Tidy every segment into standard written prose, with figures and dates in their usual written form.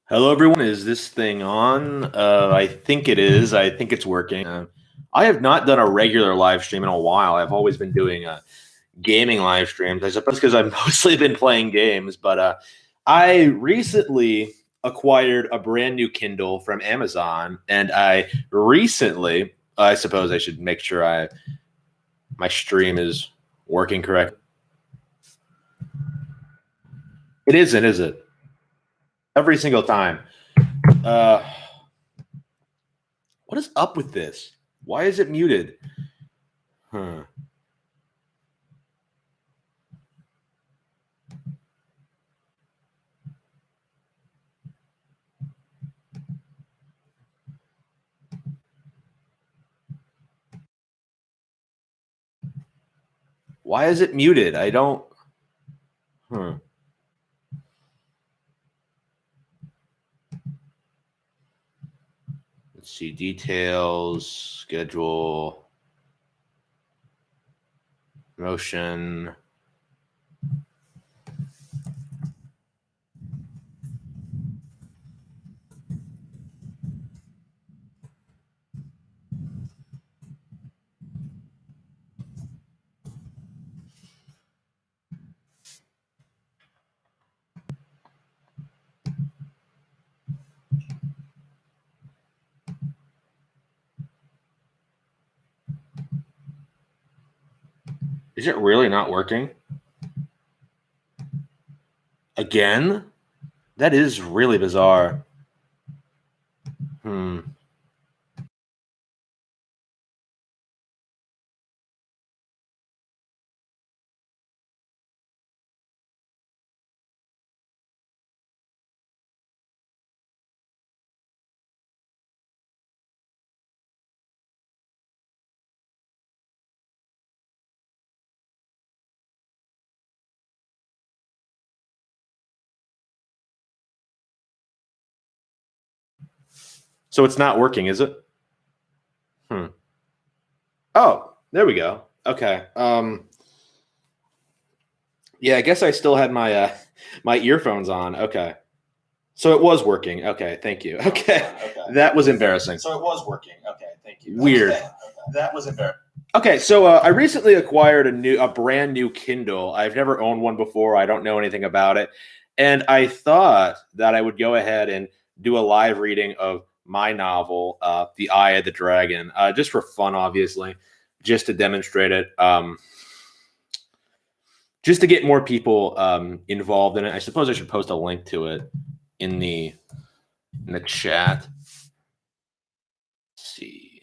Hello, everyone. Is this thing on? I think it is. I think it's working. I have not done a regular live stream in a while. I've always been doing gaming live streams, I suppose, because I've mostly been playing games. But I recently acquired a brand new Kindle from Amazon, and I suppose I should make sure my stream is working correct. It isn't, is it? Every single time. Uh, what is up with this? Why is it muted? Huh. Why is it muted? I don't. Let's see. Details, schedule, motion. Is it really not working? Again? That is really bizarre. So it's not working, is it? Oh, there we go. Okay. Yeah, I guess I still had my earphones on. Okay. So it was working. Okay, thank you. Okay. That was embarrassing. So it was working. Okay, thank you. Weird. Okay. That was embarrassing. Okay, so I recently acquired a brand new Kindle. I've never owned one before. I don't know anything about it, and I thought that I would go ahead and do a live reading of my novel, "The Eye of the Dragon," just for fun, obviously, just to demonstrate it, just to get more people involved in it. I suppose I should post a link to it in the chat. Let's see.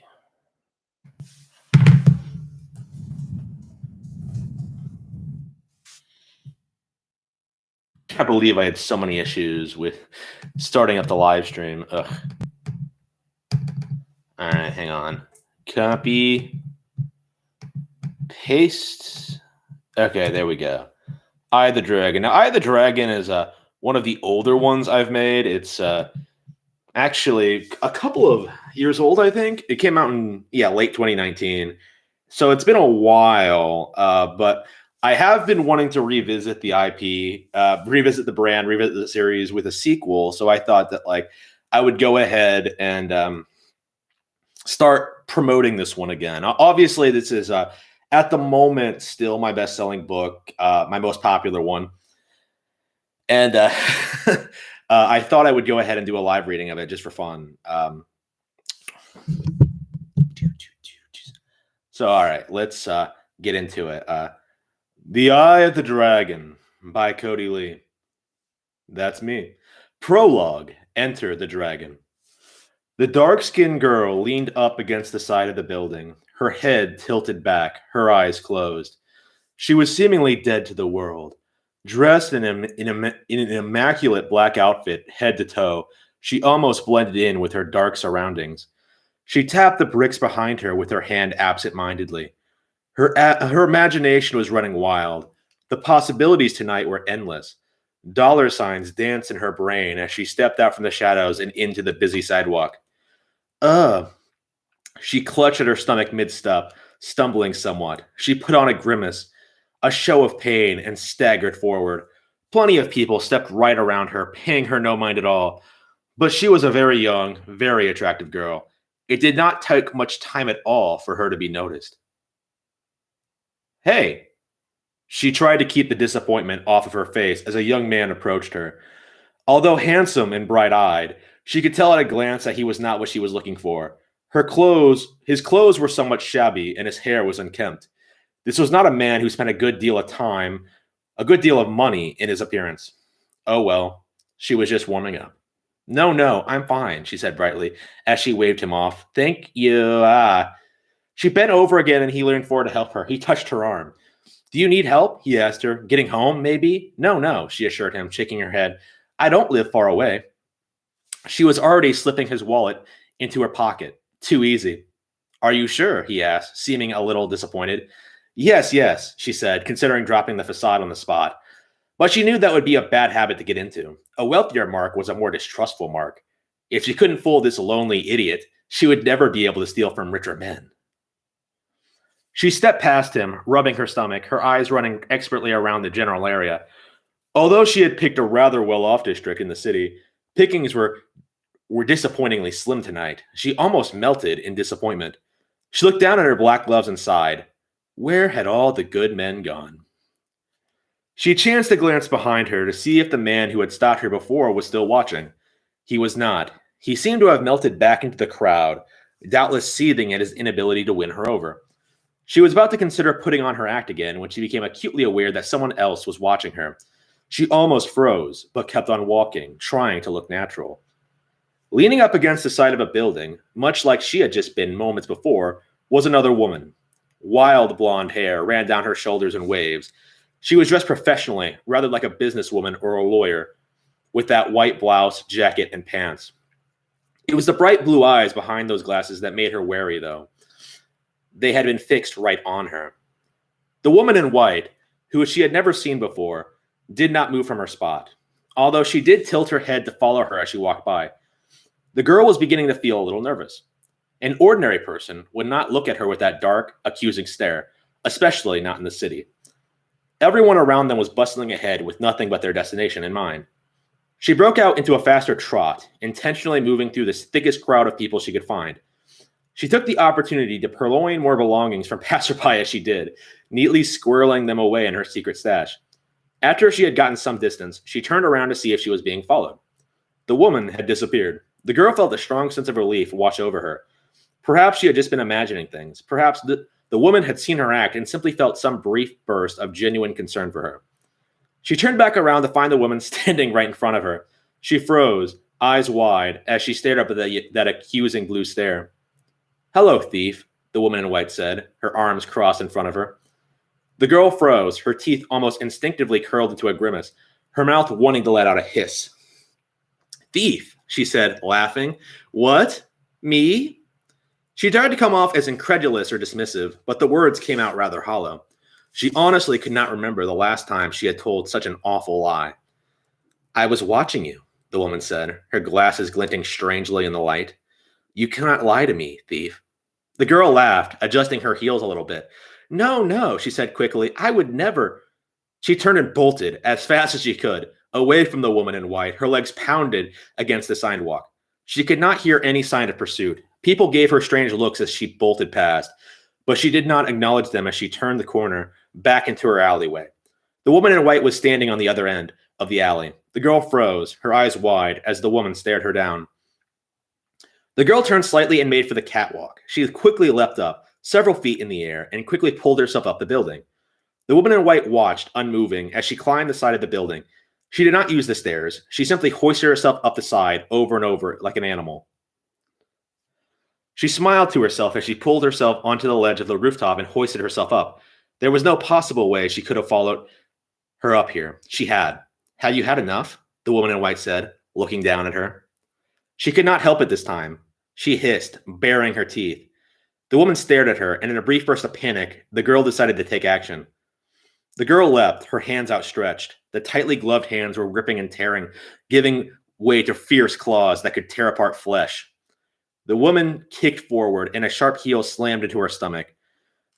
I believe I had so many issues with starting up the live stream. Ugh. All right, hang on. Copy, paste. Okay, there we go. Eye of the Dragon. Now, Eye of the Dragon is one of the older ones I've made. It's actually a couple of years old, I think. It came out in late 2019. So it's been a while, but I have been wanting to revisit the IP, revisit the brand, revisit the series with a sequel. So I thought that I would go ahead and start promoting this one again. Obviously, this is at the moment still my best-selling book, my most popular one, and I thought I would go ahead and do a live reading of it just for fun. So, all right, let's get into it. The Eye of the Dragon by Cody Lee. That's me. Prologue. Enter the Dragon. The dark-skinned girl leaned up against the side of the building, her head tilted back, her eyes closed. She was seemingly dead to the world. Dressed in an immaculate black outfit, head to toe, she almost blended in with her dark surroundings. She tapped the bricks behind her with her hand absent-mindedly. Her imagination was running wild. The possibilities tonight were endless. Dollar signs danced in her brain as she stepped out from the shadows and into the busy sidewalk. She clutched at her stomach mid-step, stumbling somewhat. She put on a grimace, a show of pain, and staggered forward. Plenty of people stepped right around her, paying her no mind at all. But she was a very young, very attractive girl. It did not take much time at all for her to be noticed. Hey, she tried to keep the disappointment off of her face as a young man approached her. Although handsome and bright-eyed, she could tell at a glance that he was not what she was looking for. His clothes were somewhat shabby, and his hair was unkempt. This was not a man who spent a good deal of money in his appearance. Oh well, she was just warming up. No, no, I'm fine, she said brightly, as she waved him off. Thank you. She bent over again and he leaned forward to help her. He touched her arm. Do you need help? He asked her. Getting home, maybe? No, no, she assured him, shaking her head. I don't live far away. She was already slipping his wallet into her pocket. Too easy. Are you sure? He asked, seeming a little disappointed. Yes, yes, she said, considering dropping the facade on the spot. But she knew that would be a bad habit to get into. A wealthier Mark was a more distrustful Mark. If she couldn't fool this lonely idiot, she would never be able to steal from richer men. She stepped past him, rubbing her stomach, her eyes running expertly around the general area. Although she had picked a rather well-off district in the city, pickings were disappointingly slim tonight. She almost melted in disappointment. She looked down at her black gloves and sighed. Where had all the good men gone? She chanced to glance behind her to see if the man who had stopped her before was still watching. He was not. He seemed to have melted back into the crowd, doubtless seething at his inability to win her over. She was about to consider putting on her act again when she became acutely aware that someone else was watching her. She almost froze, but kept on walking, trying to look natural. Leaning up against the side of a building, much like she had just been moments before, was another woman. Wild blonde hair ran down her shoulders in waves. She was dressed professionally, rather like a businesswoman or a lawyer, with that white blouse, jacket, and pants. It was the bright blue eyes behind those glasses that made her wary, though. They had been fixed right on her. The woman in white, who she had never seen before, did not move from her spot, although she did tilt her head to follow her as she walked by. The girl was beginning to feel a little nervous. An ordinary person would not look at her with that dark, accusing stare, especially not in the city. Everyone around them was bustling ahead with nothing but their destination in mind. She broke out into a faster trot, intentionally moving through the thickest crowd of people she could find. She took the opportunity to purloin more belongings from passerby as she did, neatly squirreling them away in her secret stash. After she had gotten some distance, she turned around to see if she was being followed. The woman had disappeared. The girl felt a strong sense of relief wash over her. Perhaps she had just been imagining things. Perhaps the woman had seen her act and simply felt some brief burst of genuine concern for her. She turned back around to find the woman standing right in front of her. She froze, eyes wide, as she stared up at that accusing blue stare. Hello, thief, the woman in white said, her arms crossed in front of her. The girl froze, her teeth almost instinctively curled into a grimace, her mouth wanting to let out a hiss. Thief, she said, laughing. What? Me? She tried to come off as incredulous or dismissive, but the words came out rather hollow. She honestly could not remember the last time she had told such an awful lie. I was watching you, the woman said, her glasses glinting strangely in the light. You cannot lie to me, thief. The girl laughed, adjusting her heels a little bit. No, no, she said quickly. I would never. She turned and bolted as fast as she could, away from the woman in white, her legs pounded against the sidewalk. She could not hear any sign of pursuit. People gave her strange looks as she bolted past, but she did not acknowledge them as she turned the corner back into her alleyway. The woman in white was standing on the other end of the alley. The girl froze, her eyes wide, as the woman stared her down. The girl turned slightly and made for the catwalk. She quickly leapt up, several feet in the air, and quickly pulled herself up the building. The woman in white watched, unmoving, as she climbed the side of the building. She did not use the stairs. She simply hoisted herself up the side over and over like an animal. She smiled to herself as she pulled herself onto the ledge of the rooftop and hoisted herself up. There was no possible way she could have followed her up here. She had. Had you had enough? The woman in white said, looking down at her. She could not help it this time. She hissed, baring her teeth. The woman stared at her, and in a brief burst of panic, the girl decided to take action. The girl leapt, her hands outstretched. The tightly gloved hands were ripping and tearing, giving way to fierce claws that could tear apart flesh. The woman kicked forward, and a sharp heel slammed into her stomach.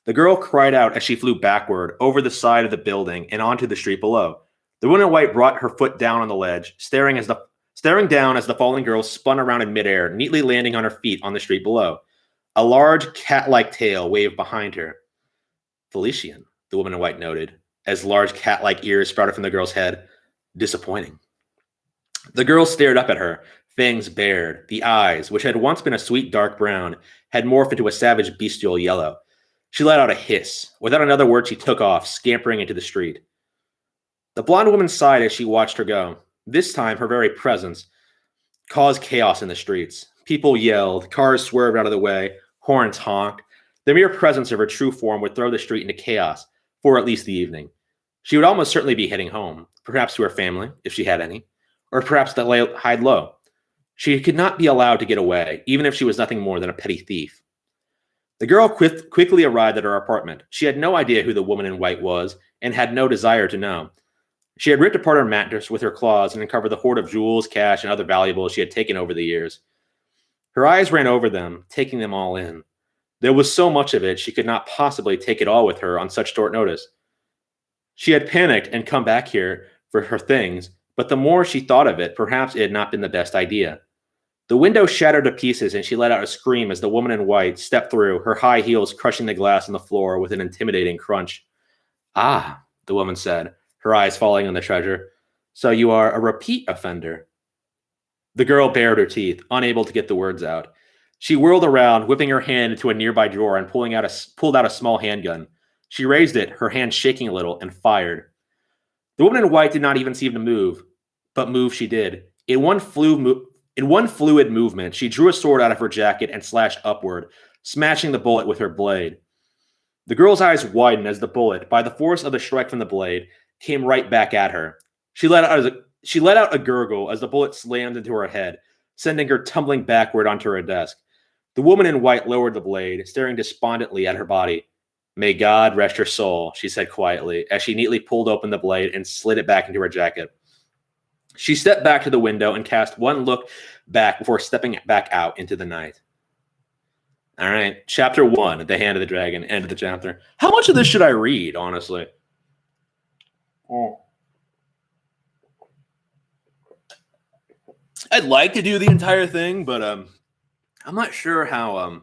The girl cried out as she flew backward, over the side of the building, and onto the street below. The woman in white brought her foot down on the ledge, staring as staring down as the falling girl spun around in midair, neatly landing on her feet on the street below. A large cat-like tail waved behind her. Felician, the woman in white noted, as large cat-like ears sprouted from the girl's head. Disappointing. The girl stared up at her, fangs bared. The eyes, which had once been a sweet dark brown, had morphed into a savage bestial yellow. She let out a hiss. Without another word, she took off, scampering into the street. The blonde woman sighed as she watched her go. This time, her very presence caused chaos in the streets. People yelled, cars swerved out of the way, horns honked. The mere presence of her true form would throw the street into chaos for at least the evening. She would almost certainly be heading home, perhaps to her family, if she had any, or perhaps to hide low. She could not be allowed to get away, even if she was nothing more than a petty thief. The girl quickly arrived at her apartment. She had no idea who the woman in white was, and had no desire to know. She had ripped apart her mattress with her claws and uncovered the hoard of jewels, cash, and other valuables she had taken over the years. Her eyes ran over them, taking them all in. There was so much of it, she could not possibly take it all with her on such short notice. She had panicked and come back here for her things, but the more she thought of it, perhaps it had not been the best idea. The window shattered to pieces, and she let out a scream as the woman in white stepped through, her high heels crushing the glass on the floor with an intimidating crunch. Ah, the woman said, her eyes falling on the treasure. So you are a repeat offender. The girl bared her teeth, unable to get the words out. She whirled around, whipping her hand into a nearby drawer and pulled out a small handgun. She raised it, her hand shaking a little, and fired. The woman in white did not even seem to move, but move she did. In one fluid movement, she drew a sword out of her jacket and slashed upward, smashing the bullet with her blade. The girl's eyes widened as the bullet, by the force of the strike from the blade, came right back at her. She let out a gurgle as the bullet slammed into her head, sending her tumbling backward onto her desk. The woman in white lowered the blade, staring despondently at her body. May God rest her soul, she said quietly, as she neatly pulled open the blade and slid it back into her jacket. She stepped back to the window and cast one look back before stepping back out into the night. All right, chapter 1, The Hand of the Dragon, end of the chapter. How much of this should I read, honestly? I'd like to do the entire thing, but I'm not sure how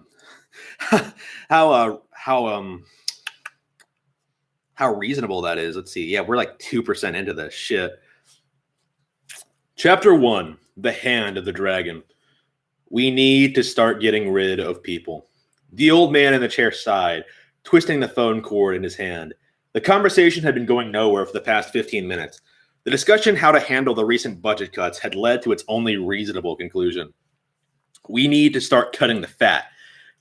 reasonable that is. Let's see. Yeah, we're like 2% into this shit. Chapter 1, The Hand of the Dragon. We need to start getting rid of people. The old man in the chair sighed, twisting the phone cord in his hand. The conversation had been going nowhere for the past 15 minutes. The discussion how to handle the recent budget cuts had led to its only reasonable conclusion. We need to start cutting the fat,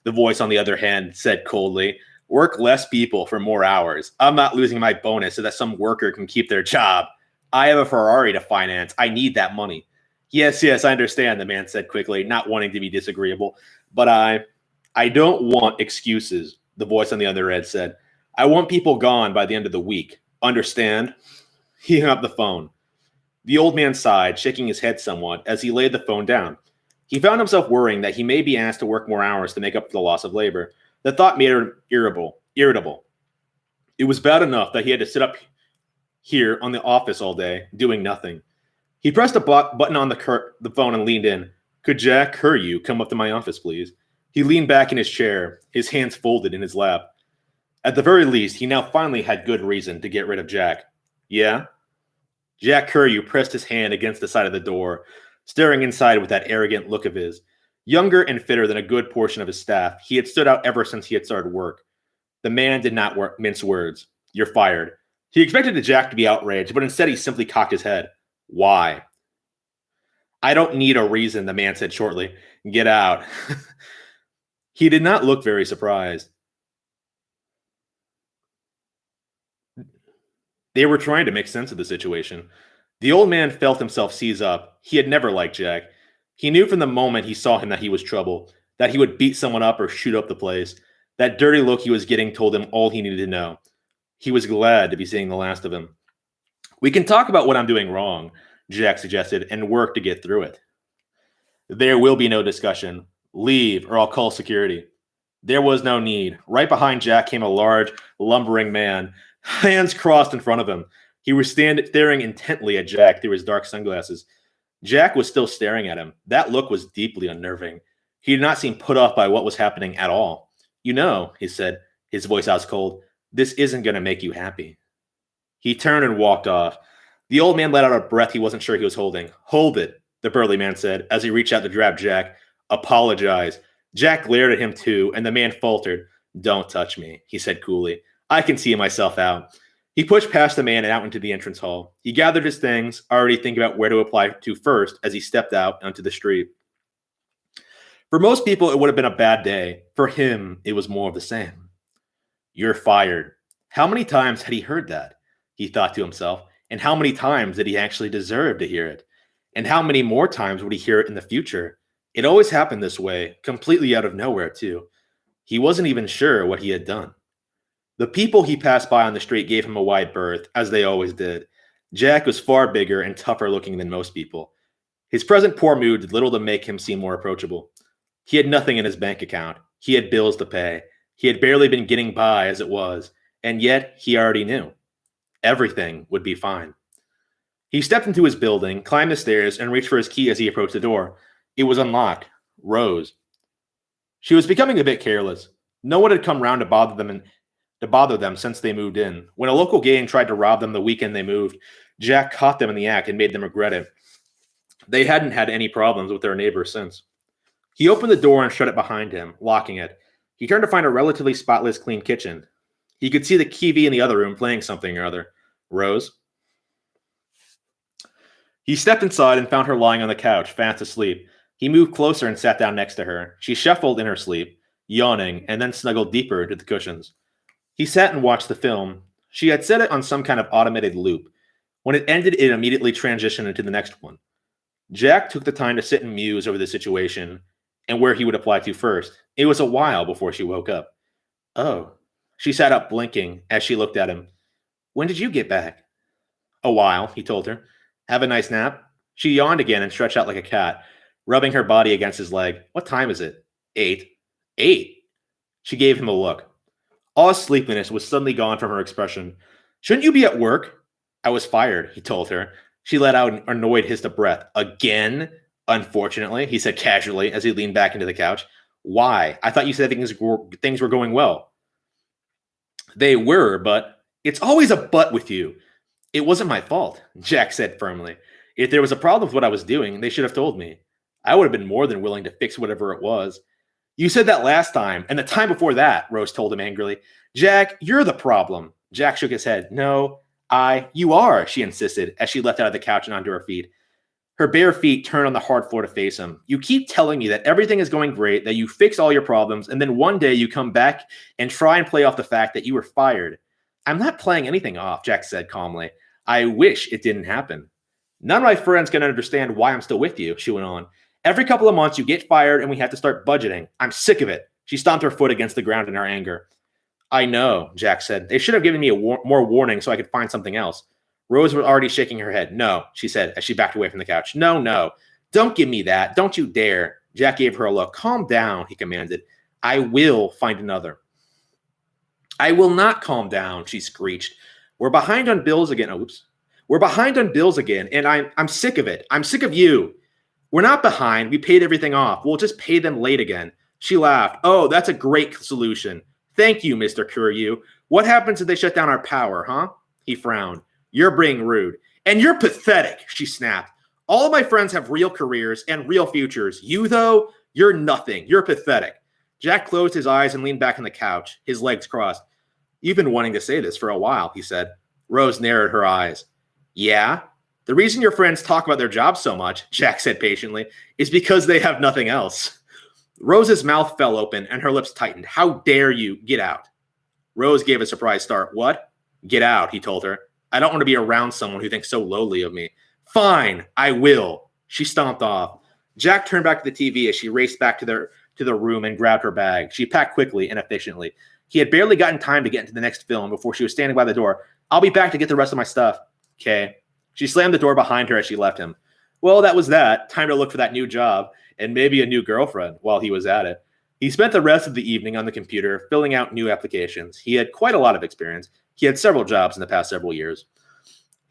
the voice on the other hand said coldly. Work less people for more hours. I'm not losing my bonus so that some worker can keep their job. I have a Ferrari to finance. I need that money. Yes, I understand, the man said quickly, not wanting to be disagreeable. But I don't want excuses, the voice on the other end said. I want people gone by the end of the week. Understand? He hung up the phone. The old man sighed, shaking his head somewhat as he laid the phone down. He found himself worrying that he may be asked to work more hours to make up for the loss of labor. The thought made him irritable. It was bad enough that he had to sit up here on the office all day, doing nothing. He pressed a button on the phone and leaned in. Could Jack Curlew come up to my office, please? He leaned back in his chair, his hands folded in his lap. At the very least, he now finally had good reason to get rid of Jack. Yeah? Jack Curlew pressed his hand against the side of the door, staring inside with that arrogant look of his. Younger and fitter than a good portion of his staff, he had stood out ever since he had started work. The man did not mince words. You're fired. He expected Jack to be outraged, but instead he simply cocked his head. Why? I don't need a reason, the man said shortly. Get out. He did not look very surprised. They were trying to make sense of the situation. The old man felt himself seize up. He had never liked Jack. He knew from the moment he saw him that he was trouble, that he would beat someone up or shoot up the place. That dirty look he was getting told him all he needed to know. He was glad to be seeing the last of him. We can talk about what I'm doing wrong, Jack suggested, and work to get through it. There will be no discussion. Leave, or I'll call security. There was no need. Right behind Jack came a large, lumbering man, hands crossed in front of him. He was staring intently at Jack through his dark sunglasses. Jack was still staring at him. That look was deeply unnerving. He did not seem put off by what was happening at all. You know, he said, his voice ice cold, this isn't going to make you happy. He turned and walked off. The old man let out a breath he wasn't sure he was holding. Hold it, the burly man said, as he reached out to grab Jack. Apologize. Jack glared at him too, and the man faltered. Don't touch me, he said coolly. I can see myself out. He pushed past the man and out into the entrance hall. He gathered his things, already thinking about where to apply to first as he stepped out onto the street. For most people, it would have been a bad day. For him, it was more of the same. You're fired. How many times had he heard that? He thought to himself. And how many times did he actually deserve to hear it? And how many more times would he hear it in the future? It always happened this way, completely out of nowhere, too. He wasn't even sure what he had done. The people he passed by on the street gave him a wide berth, as they always did. Jack was far bigger and tougher looking than most people. His present poor mood did little to make him seem more approachable. He had nothing in his bank account. He had bills to pay. He had barely been getting by as it was, and yet he already knew. Everything would be fine. He stepped into his building, climbed the stairs, and reached for his key as he approached the door. It was unlocked. Rose. She was becoming a bit careless. No one had come round to bother them since they moved in. When a local gang tried to rob them the weekend they moved, Jack caught them in the act and made them regret it. They hadn't had any problems with their neighbors since. He opened the door and shut it behind him, locking it. He turned to find a relatively spotless, clean kitchen. He could see the TV in the other room playing something or other. Rose? He stepped inside and found her lying on the couch, fast asleep. He moved closer and sat down next to her. She shuffled in her sleep, yawning, and then snuggled deeper into the cushions. He sat and watched the film. She had set it on some kind of automated loop. When it ended, it immediately transitioned into the next one. Jack took the time to sit and muse over the situation and where he would apply to first. It was a while before she woke up. Oh. She sat up, blinking, as she looked at him. When did you get back? A while, he told her. Have a nice nap? She yawned again and stretched out like a cat, rubbing her body against his leg. What time is it? 8. 8? She gave him a look. All his sleepiness was suddenly gone from her expression. Shouldn't you be at work? I was fired, he told her. She let out an annoyed hiss of breath. Again? Unfortunately, he said casually as he leaned back into the couch. Why? I thought you said things were going well. They were, but it's always a but with you. It wasn't my fault, Jack said firmly. If there was a problem with what I was doing, they should have told me. I would have been more than willing to fix whatever it was. You said that last time, and the time before that, Rose told him angrily. Jack, you're the problem. Jack shook his head. No, you are, she insisted, as she leapt out of the couch and onto her feet. Her bare feet turned on the hard floor to face him. You keep telling me that everything is going great, that you fix all your problems, and then one day you come back and try and play off the fact that you were fired. I'm not playing anything off, Jack said calmly. I wish it didn't happen. None of my friends can understand why I'm still with you, she went on. Every couple of months you get fired and we have to start budgeting. I'm sick of it. She stomped her foot against the ground in her anger. I know, Jack said. They should have given me more warning so I could find something else. Rose was already shaking her head. No, she said as she backed away from the couch. No. Don't give me that. Don't you dare. Jack gave her a look. Calm down, he commanded. I will find another. I will not calm down, she screeched. We're behind on bills again. Oops. We're behind on bills again, and I'm sick of it. I'm sick of you. We're not behind. We paid everything off. We'll just pay them late again. She laughed. Oh, that's a great solution. Thank you, Mr. Curlew. What happens if they shut down our power, huh? He frowned. You're being rude. And you're pathetic, she snapped. All of my friends have real careers and real futures. You, though, you're nothing. You're pathetic. Jack closed his eyes and leaned back on the couch, his legs crossed. You've been wanting to say this for a while, he said. Rose narrowed her eyes. Yeah? The reason your friends talk about their jobs so much, Jack said patiently, is because they have nothing else. Rose's mouth fell open and her lips tightened. How dare you? Get out. Rose gave a surprised start. What? Get out, he told her. I don't want to be around someone who thinks so lowly of me. Fine, I will. She stomped off. Jack turned back to the TV as she raced back to the room and grabbed her bag. She packed quickly and efficiently. He had barely gotten time to get into the next film before she was standing by the door. I'll be back to get the rest of my stuff. Okay. She slammed the door behind her as she left him. Well, that was that. Time to look for that new job and maybe a new girlfriend while he was at it. He spent the rest of the evening on the computer filling out new applications. He had quite a lot of experience. He had several jobs in the past several years.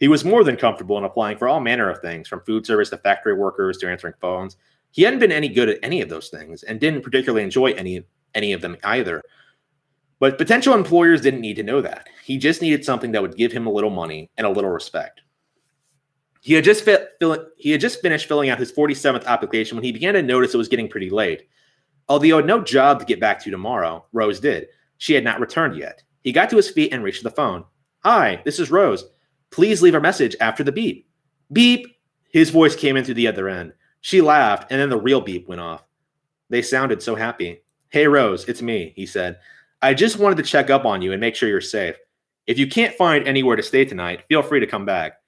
He was more than comfortable in applying for all manner of things, from food service to factory workers to answering phones. He hadn't been any good at any of those things and didn't particularly enjoy any of them either. But potential employers didn't need to know that. He just needed something that would give him a little money and a little respect. He had just finished filling out his 47th application when he began to notice it was getting pretty late. Although he had no job to get back to tomorrow, Rose did. She had not returned yet. He got to his feet and reached the phone. "Hi, this is Rose. Please leave a message after the beep." "Beep!" His voice came in through the other end. She laughed, and then the real beep went off. They sounded so happy. "Hey, Rose, it's me," he said. "I just wanted to check up on you and make sure you're safe. If you can't find anywhere to stay tonight, feel free to come back."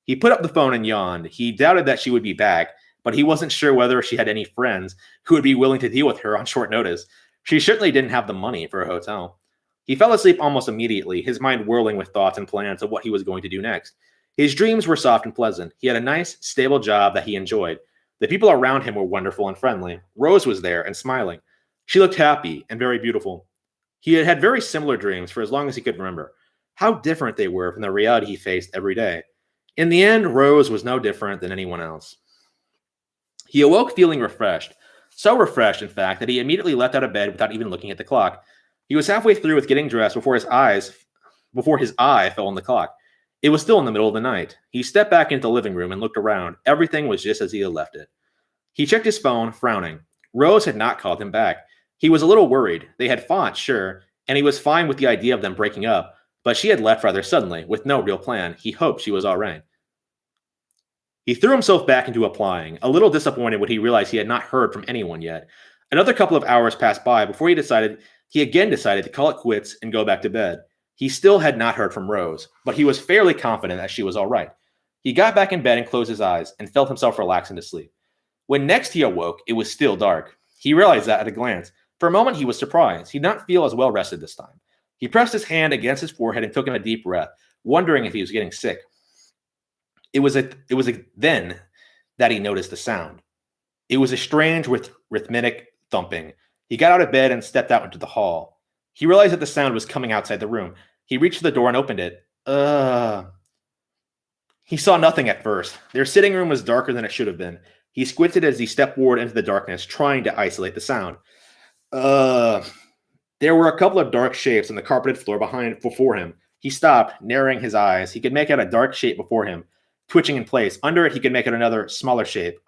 He put up the phone and yawned. He doubted that she would be back, but he wasn't sure whether she had any friends who would be willing to deal with her on short notice. She certainly didn't have the money for a hotel. He fell asleep almost immediately, his mind whirling with thoughts and plans of what he was going to do next. His dreams were soft and pleasant. He had a nice, stable job that he enjoyed. The people around him were wonderful and friendly. Rose was there and smiling. She looked happy and very beautiful. He had had very similar dreams for as long as he could remember. How different they were from the reality he faced every day. In the end, Rose was no different than anyone else. He awoke feeling refreshed. So refreshed, in fact, that he immediately leapt out of bed without even looking at the clock. He was halfway through with getting dressed before his eye fell on the clock. It was still in the middle of the night. He stepped back into the living room and looked around. Everything was just as he had left it. He checked his phone, frowning. Rose had not called him back. He was a little worried. They had fought, sure, and he was fine with the idea of them breaking up, but she had left rather suddenly, with no real plan. He hoped she was all right. He threw himself back into applying, a little disappointed when he realized he had not heard from anyone yet. Another couple of hours passed by before he again decided to call it quits and go back to bed. He still had not heard from Rose, but he was fairly confident that she was all right. He got back in bed and closed his eyes and felt himself relax into sleep. When next he awoke, it was still dark. He realized that at a glance. For a moment, he was surprised. He did not feel as well rested this time. He pressed his hand against his forehead and took in a deep breath, wondering if he was getting sick. It was then that he noticed the sound. It was a strange rhythmic thumping. He got out of bed and stepped out into the hall. He realized that the sound was coming outside the room. He reached for the door and opened it. He saw nothing at first. Their sitting room was darker than it should have been. He squinted as he stepped forward into the darkness, trying to isolate the sound. There were a couple of dark shapes on the carpeted floor before him. He stopped, narrowing his eyes. He could make out a dark shape before him, twitching in place. Under it, he could make out another, smaller shape.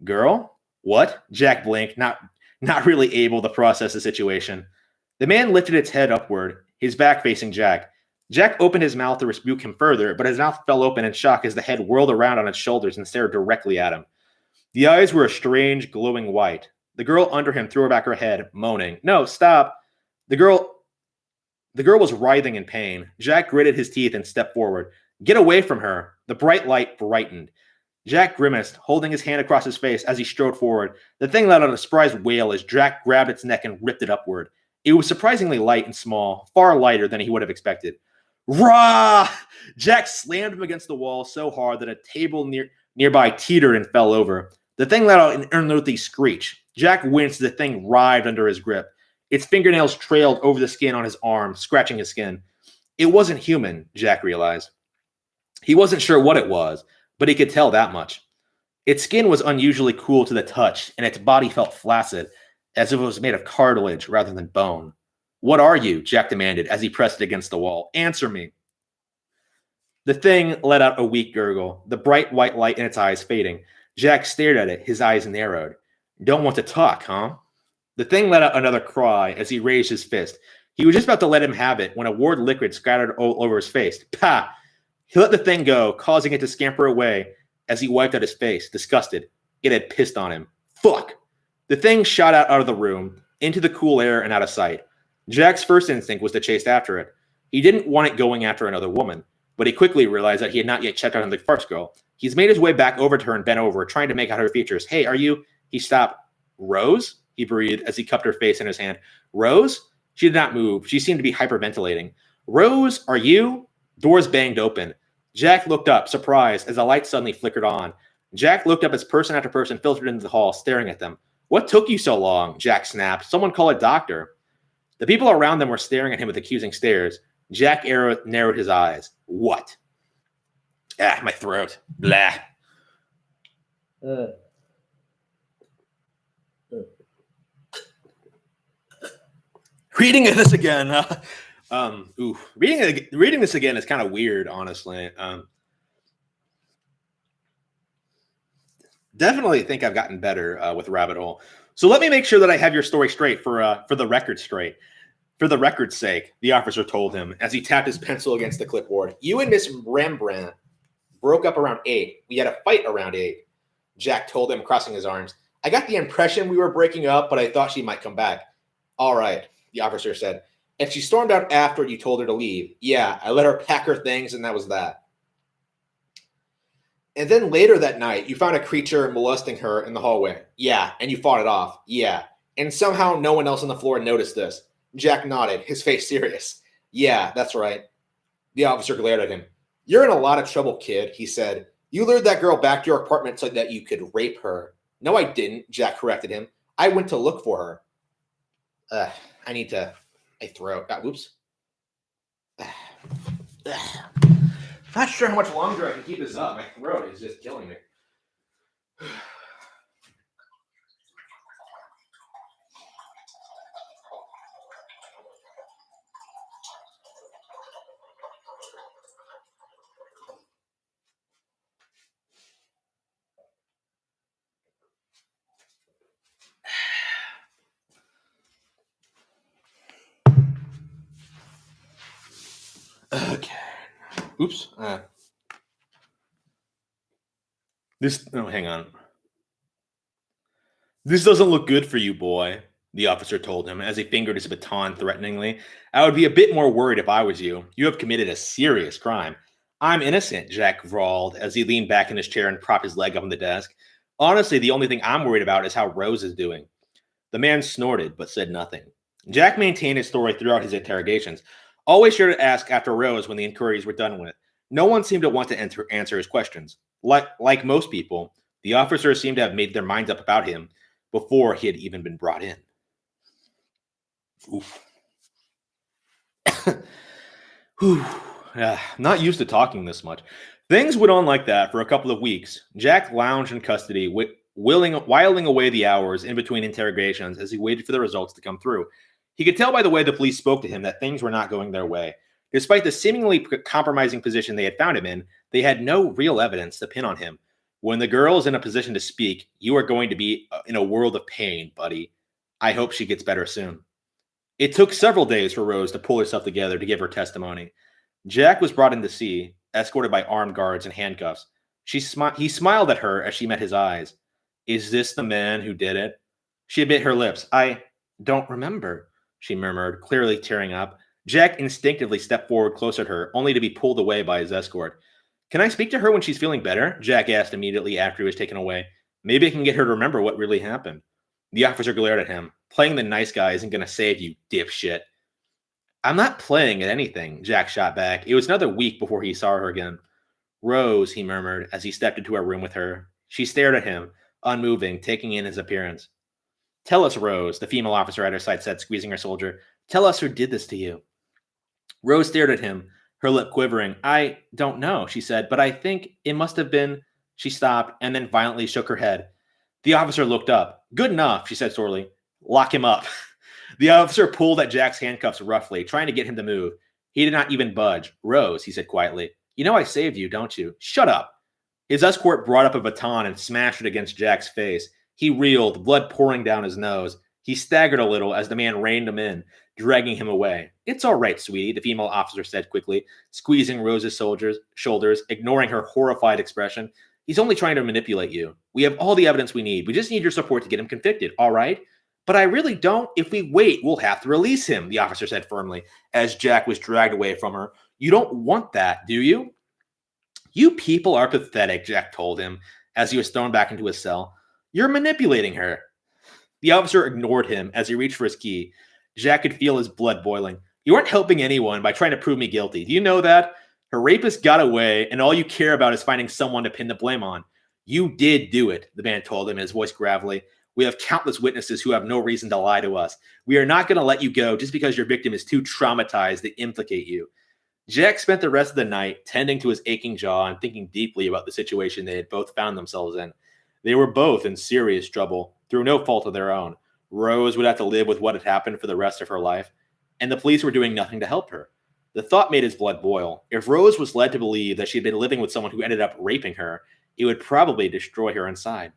Girl? What? Jack blinked, not really able to process the situation. The man lifted its head upward, his back facing Jack. Jack opened his mouth to rebuke him further, but his mouth fell open in shock as the head whirled around on its shoulders and stared directly at him. The eyes were a strange, glowing white. The girl under him threw back her head, moaning. "No, stop." The girl was writhing in pain. Jack gritted his teeth and stepped forward. "Get away from her." The bright light brightened. Jack grimaced, holding his hand across his face as he strode forward. The thing let out a surprised wail as Jack grabbed its neck and ripped it upward. It was surprisingly light and small, far lighter than he would have expected. Rah! Jack slammed him against the wall so hard that a table nearby teetered and fell over. The thing let out an unearthly screech. Jack winced as the thing writhed under his grip. Its fingernails trailed over the skin on his arm, scratching his skin. It wasn't human, Jack realized. He wasn't sure what it was, but he could tell that much. Its skin was unusually cool to the touch, and its body felt flaccid, as if it was made of cartilage rather than bone. "What are you?" Jack demanded as he pressed it against the wall. "Answer me." The thing let out a weak gurgle, the bright white light in its eyes fading. Jack stared at it, his eyes narrowed. "Don't want to talk, huh?" The thing let out another cry as he raised his fist. He was just about to let him have it when a ward liquid scattered all over his face. Pah! He let the thing go, causing it to scamper away as he wiped out his face, disgusted. It had pissed on him. Fuck! The thing shot out of the room, into the cool air and out of sight. Jack's first instinct was to chase after it. He didn't want it going after another woman, but he quickly realized that he had not yet checked out on the first girl. He's made his way back over to her and bent over, trying to make out her features. "Hey, are you—" He stopped. "Rose?" he breathed as he cupped her face in his hand. "Rose?" She did not move. She seemed to be hyperventilating. "Rose, are you?" Doors banged open. Jack looked up, surprised, as the light suddenly flickered on. Jack looked up as person after person filtered into the hall, staring at them. "What took you so long?" Jack snapped. "Someone call a doctor." The people around them were staring at him with accusing stares. Jack narrowed his eyes. "What?" My throat. Blah. Reading this again. Reading this again is kind of weird, honestly. Definitely think I've gotten better with Rabbit Hole. So let me make sure that I have your story straight for the record straight. For the record's sake, the officer told him as he tapped his pencil against the clipboard. You and Miss Rembrandt broke up around 8. We had a fight around 8. Jack told him, crossing his arms. I got the impression we were breaking up, but I thought she might come back. All right, the officer said. If she stormed out after you told her to leave. Yeah, I let her pack her things, and that was that. And then later that night, you found a creature molesting her in the hallway. Yeah, and you fought it off. Yeah. And somehow no one else on the floor noticed this. Jack nodded, his face serious. Yeah, that's right. The officer glared at him. You're in a lot of trouble, kid, he said. You lured that girl back to your apartment so that you could rape her. No, I didn't, Jack corrected him. I went to look for her. My throat. Oops. Not sure how much longer I can keep this up. My throat is just killing me. Okay. Oops. Hang on. This doesn't look good for you, boy, the officer told him as he fingered his baton threateningly. I would be a bit more worried if I was you. You have committed a serious crime. I'm innocent, Jack drawled as he leaned back in his chair and propped his leg up on the desk. Honestly, the only thing I'm worried about is how Rose is doing. The man snorted, but said nothing. Jack maintained his story throughout his interrogations, always sure to ask after Rose when the inquiries were done with. No one seemed to want to answer his questions. Like most people, the officers seemed to have made their minds up about him before he had even been brought in. Oof. Not used to talking this much. Things went on like that for a couple of weeks. Jack lounged in custody, whiling away the hours in between interrogations as he waited for the results to come through. He could tell by the way the police spoke to him that things were not going their way. Despite the seemingly compromising position they had found him in, they had no real evidence to pin on him. When the girl is in a position to speak, you are going to be in a world of pain, buddy. I hope she gets better soon. It took several days for Rose to pull herself together to give her testimony. Jack was brought in to see, escorted by armed guards and handcuffs. He smiled at her as she met his eyes. Is this the man who did it? She bit her lips. I don't remember, she murmured, clearly tearing up. Jack instinctively stepped forward closer to her, only to be pulled away by his escort. Can I speak to her when she's feeling better? Jack asked immediately after he was taken away. Maybe I can get her to remember what really happened. The officer glared at him. Playing the nice guy isn't going to save you, dipshit. I'm not playing at anything, Jack shot back. It was another week before he saw her again. Rose, he murmured as he stepped into her room with her. She stared at him, unmoving, taking in his appearance. Tell us, Rose, the female officer at her side said, squeezing her shoulder. Tell us who did this to you. Rose stared at him, her lip quivering. I don't know, she said, but I think it must have been... She stopped and then violently shook her head. The officer looked up. Good enough, she said sorely. Lock him up. The officer pulled at Jack's handcuffs roughly, trying to get him to move. He did not even budge. Rose, he said quietly, you know I saved you, don't you? Shut up. His escort brought up a baton and smashed it against Jack's face. He reeled, blood pouring down his nose. He staggered a little as the man reined him in, dragging him away. It's all right, sweetie, the female officer said quickly, squeezing Rose's shoulders, ignoring her horrified expression. He's only trying to manipulate you. We have all the evidence we need. We just need your support to get him convicted, all right? But I really don't. If we wait, we'll have to release him, the officer said firmly, as Jack was dragged away from her. You don't want that, do you? You people are pathetic, Jack told him as he was thrown back into his cell. You're manipulating her. The officer ignored him as he reached for his key. Jack could feel his blood boiling. You aren't helping anyone by trying to prove me guilty. Do you know that? Her rapist got away, and all you care about is finding someone to pin the blame on. You did do it, the man told him, his voice gravelly. We have countless witnesses who have no reason to lie to us. We are not going to let you go just because your victim is too traumatized to implicate you. Jack spent the rest of the night tending to his aching jaw and thinking deeply about the situation they had both found themselves in. They were both in serious trouble, through no fault of their own. Rose would have to live with what had happened for the rest of her life, and the police were doing nothing to help her. The thought made his blood boil. If Rose was led to believe that she had been living with someone who ended up raping her, it would probably destroy her inside.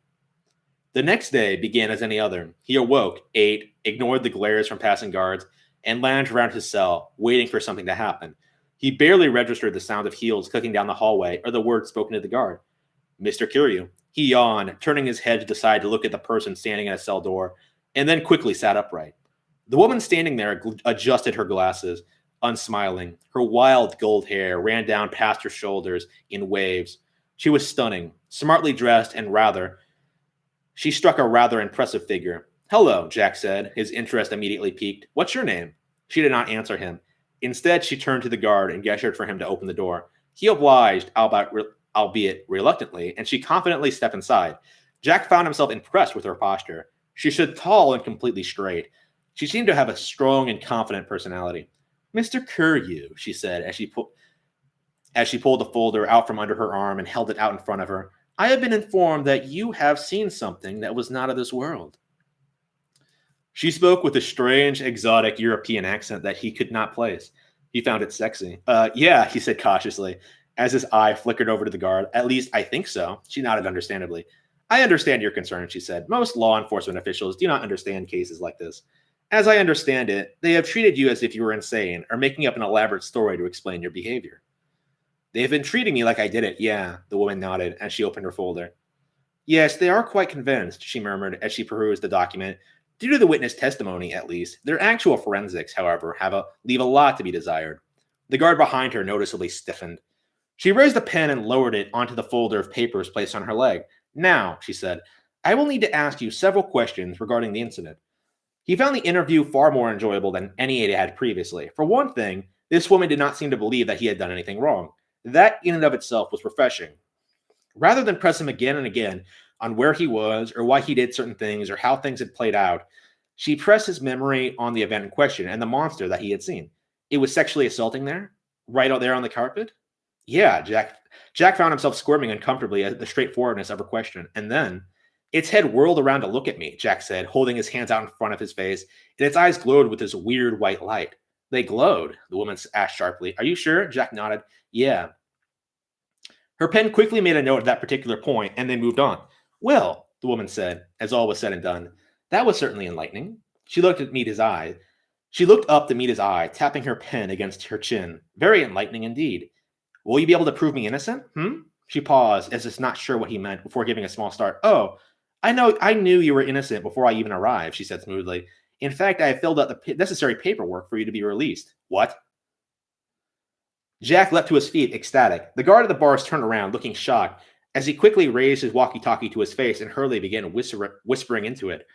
The next day began as any other. He awoke, ate, ignored the glares from passing guards, and lounged around his cell, waiting for something to happen. He barely registered the sound of heels clicking down the hallway or the words spoken to the guard. Mr. Kiryu. He yawned, turning his head to decide to look at the person standing at a cell door, and then quickly sat upright. The woman standing there adjusted her glasses, unsmiling. Her wild gold hair ran down past her shoulders in waves. She was stunning, smartly dressed, and she struck a rather impressive figure. Hello, Jack said, his interest immediately piqued. What's your name? She did not answer him. Instead, she turned to the guard and gestured for him to open the door. He obliged, albeit reluctantly, and she confidently stepped inside. Jack found himself impressed with her posture. She stood tall and completely straight. She seemed to have a strong and confident personality. Mr. Kiryu, she said as she pulled the folder out from under her arm and held it out in front of her. I have been informed that you have seen something that was not of this world. She spoke with a strange, exotic European accent that he could not place. He found it sexy. Yeah, he said cautiously, as his eye flickered over to the guard. At least I think so. She nodded understandably. I understand your concern, she said. Most law enforcement officials do not understand cases like this. As I understand it, they have treated you as if you were insane or making up an elaborate story to explain your behavior. They have been treating me like I did it, yeah, the woman nodded as she opened her folder. Yes, they are quite convinced, she murmured as she perused the document. Due to the witness testimony, at least, their actual forensics, however, leave a lot to be desired. The guard behind her noticeably stiffened. She raised the pen and lowered it onto the folder of papers placed on her leg. Now, she said, I will need to ask you several questions regarding the incident. He found the interview far more enjoyable than any he had previously. For one thing, this woman did not seem to believe that he had done anything wrong. That in and of itself was refreshing. Rather than press him again and again on where he was or why he did certain things or how things had played out, she pressed his memory on the event in question and the monster that he had seen. It was sexually assaulting there? Right out there on the carpet? Yeah, Jack found himself squirming uncomfortably at the straightforwardness of her question. And then, its head whirled around to look at me, Jack said, holding his hands out in front of his face, and its eyes glowed with this weird white light. They glowed, the woman asked sharply. Are you sure? Jack nodded. Yeah. Her pen quickly made a note of that particular point and then moved on. Well, the woman said, as all was said and done, that was certainly enlightening. She looked up to meet his eye, tapping her pen against her chin. Very enlightening indeed. Will you be able to prove me innocent? She paused, as if not sure what he meant, before giving a small start. Oh, I knew you were innocent before I even arrived, she said smoothly. In fact, I have filled out the necessary paperwork for you to be released. What? Jack leapt to his feet, ecstatic. The guard at the bars turned around, looking shocked, as he quickly raised his walkie-talkie to his face and hurriedly began whispering into it.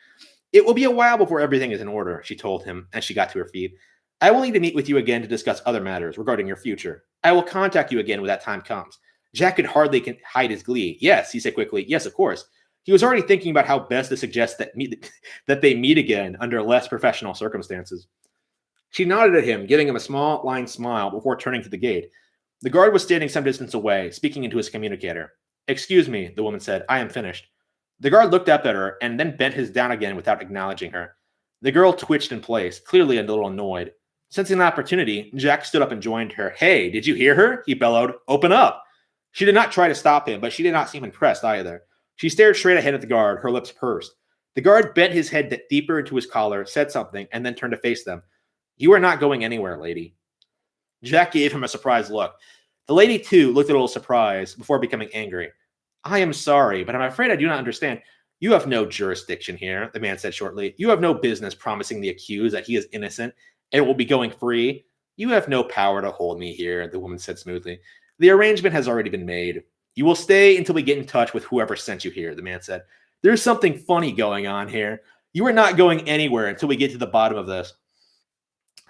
It will be a while before everything is in order, she told him as she got to her feet. I will need to meet with you again to discuss other matters regarding your future. I will contact you again when that time comes. Jack could hardly hide his glee. Yes, he said quickly. Yes, of course. He was already thinking about how best to suggest that they meet again under less professional circumstances. She nodded at him, giving him a small, lined smile before turning to the gate. The guard was standing some distance away, speaking into his communicator. Excuse me, the woman said. I am finished. The guard looked up at her and then bent his down again without acknowledging her. The girl twitched in place, clearly a little annoyed. Sensing an opportunity, Jack stood up and joined her. Hey, did you hear her? He bellowed. Open up. She did not try to stop him, but she did not seem impressed either. She stared straight ahead at the guard, her lips pursed. The guard bent his head deeper into his collar, said something, and then turned to face them. You are not going anywhere, lady. Jack gave him a surprised look. The lady, too, looked a little surprised before becoming angry. I am sorry, but I'm afraid I do not understand. You have no jurisdiction here, the man said shortly. You have no business promising the accused that he is innocent and will be going free. You have no power to hold me here, the woman said smoothly. The arrangement has already been made. You will stay until we get in touch with whoever sent you here, the man said. There's something funny going on here. You are not going anywhere until we get to the bottom of this.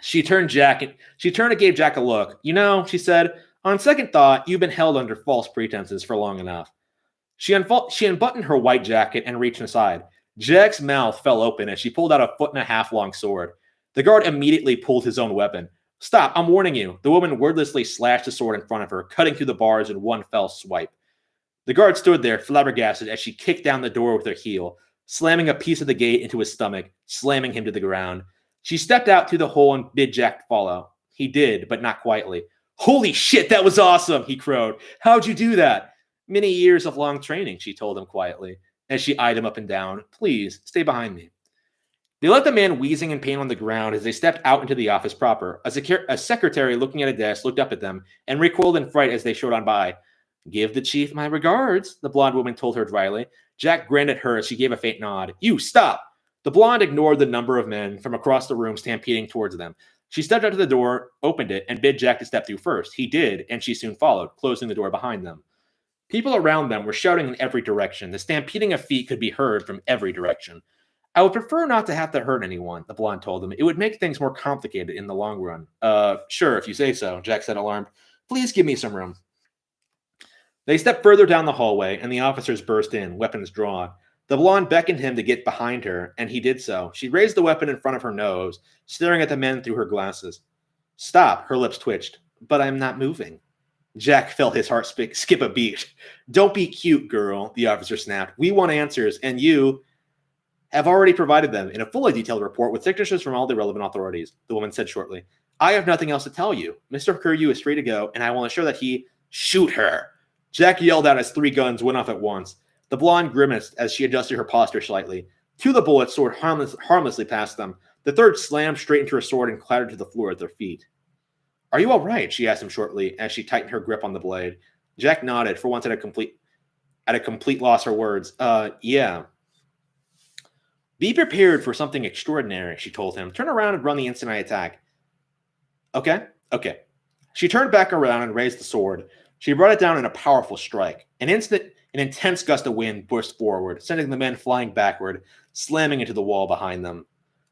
She turned and gave Jack a look. You know, she said, on second thought, you've been held under false pretenses for long enough. She unbuttoned her white jacket and reached inside. Jack's mouth fell open as she pulled out a 1.5-foot long sword. The guard immediately pulled his own weapon. Stop, I'm warning you. The woman wordlessly slashed the sword in front of her, cutting through the bars in one fell swipe. The guard stood there, flabbergasted, as she kicked down the door with her heel, slamming a piece of the gate into his stomach, slamming him to the ground. She stepped out through the hole and bid Jack follow. He did, but not quietly. Holy shit, that was awesome, he crowed. How'd you do that? Many years of long training, she told him quietly, as she eyed him up and down. Please, stay behind me. They left the man wheezing in pain on the ground as they stepped out into the office proper. A secretary looking at a desk looked up at them and recoiled in fright as they showed on by. Give the chief my regards, the blonde woman told her dryly. Jack grinned at her as she gave a faint nod. You, stop! The blonde ignored the number of men from across the room stampeding towards them. She stepped out to the door, opened it, and bid Jack to step through first. He did, and she soon followed, closing the door behind them. People around them were shouting in every direction. The stampeding of feet could be heard from every direction. I would prefer not to have to hurt anyone, the blonde told him. It would make things more complicated in the long run. Sure, if you say so, Jack said, alarmed. Please give me some room. They stepped further down the hallway, and the officers burst in, weapons drawn. The blonde beckoned him to get behind her, and he did so. She raised the weapon in front of her nose, staring at the men through her glasses. Stop, her lips twitched. But I'm not moving. Jack felt his heart skip a beat. Don't be cute, girl, the officer snapped. We want answers, and you have already provided them in a fully detailed report with signatures from all the relevant authorities, the woman said shortly. I have nothing else to tell you. Mr. Curlew is free to go, and I will ensure that he shoot her. Jack yelled out as 3 guns went off at once. The blonde grimaced as she adjusted her posture slightly. 2 of the bullets soared harmlessly past them. The third slammed straight into her sword and clattered to the floor at their feet. Are you all right? She asked him shortly as she tightened her grip on the blade. Jack nodded, for once at a complete loss for words. Yeah. Be prepared for something extraordinary, she told him. Turn around and run the instant I attack. Okay. She turned back around and raised the sword. She brought it down in a powerful strike. An intense gust of wind burst forward, sending the men flying backward, slamming into the wall behind them.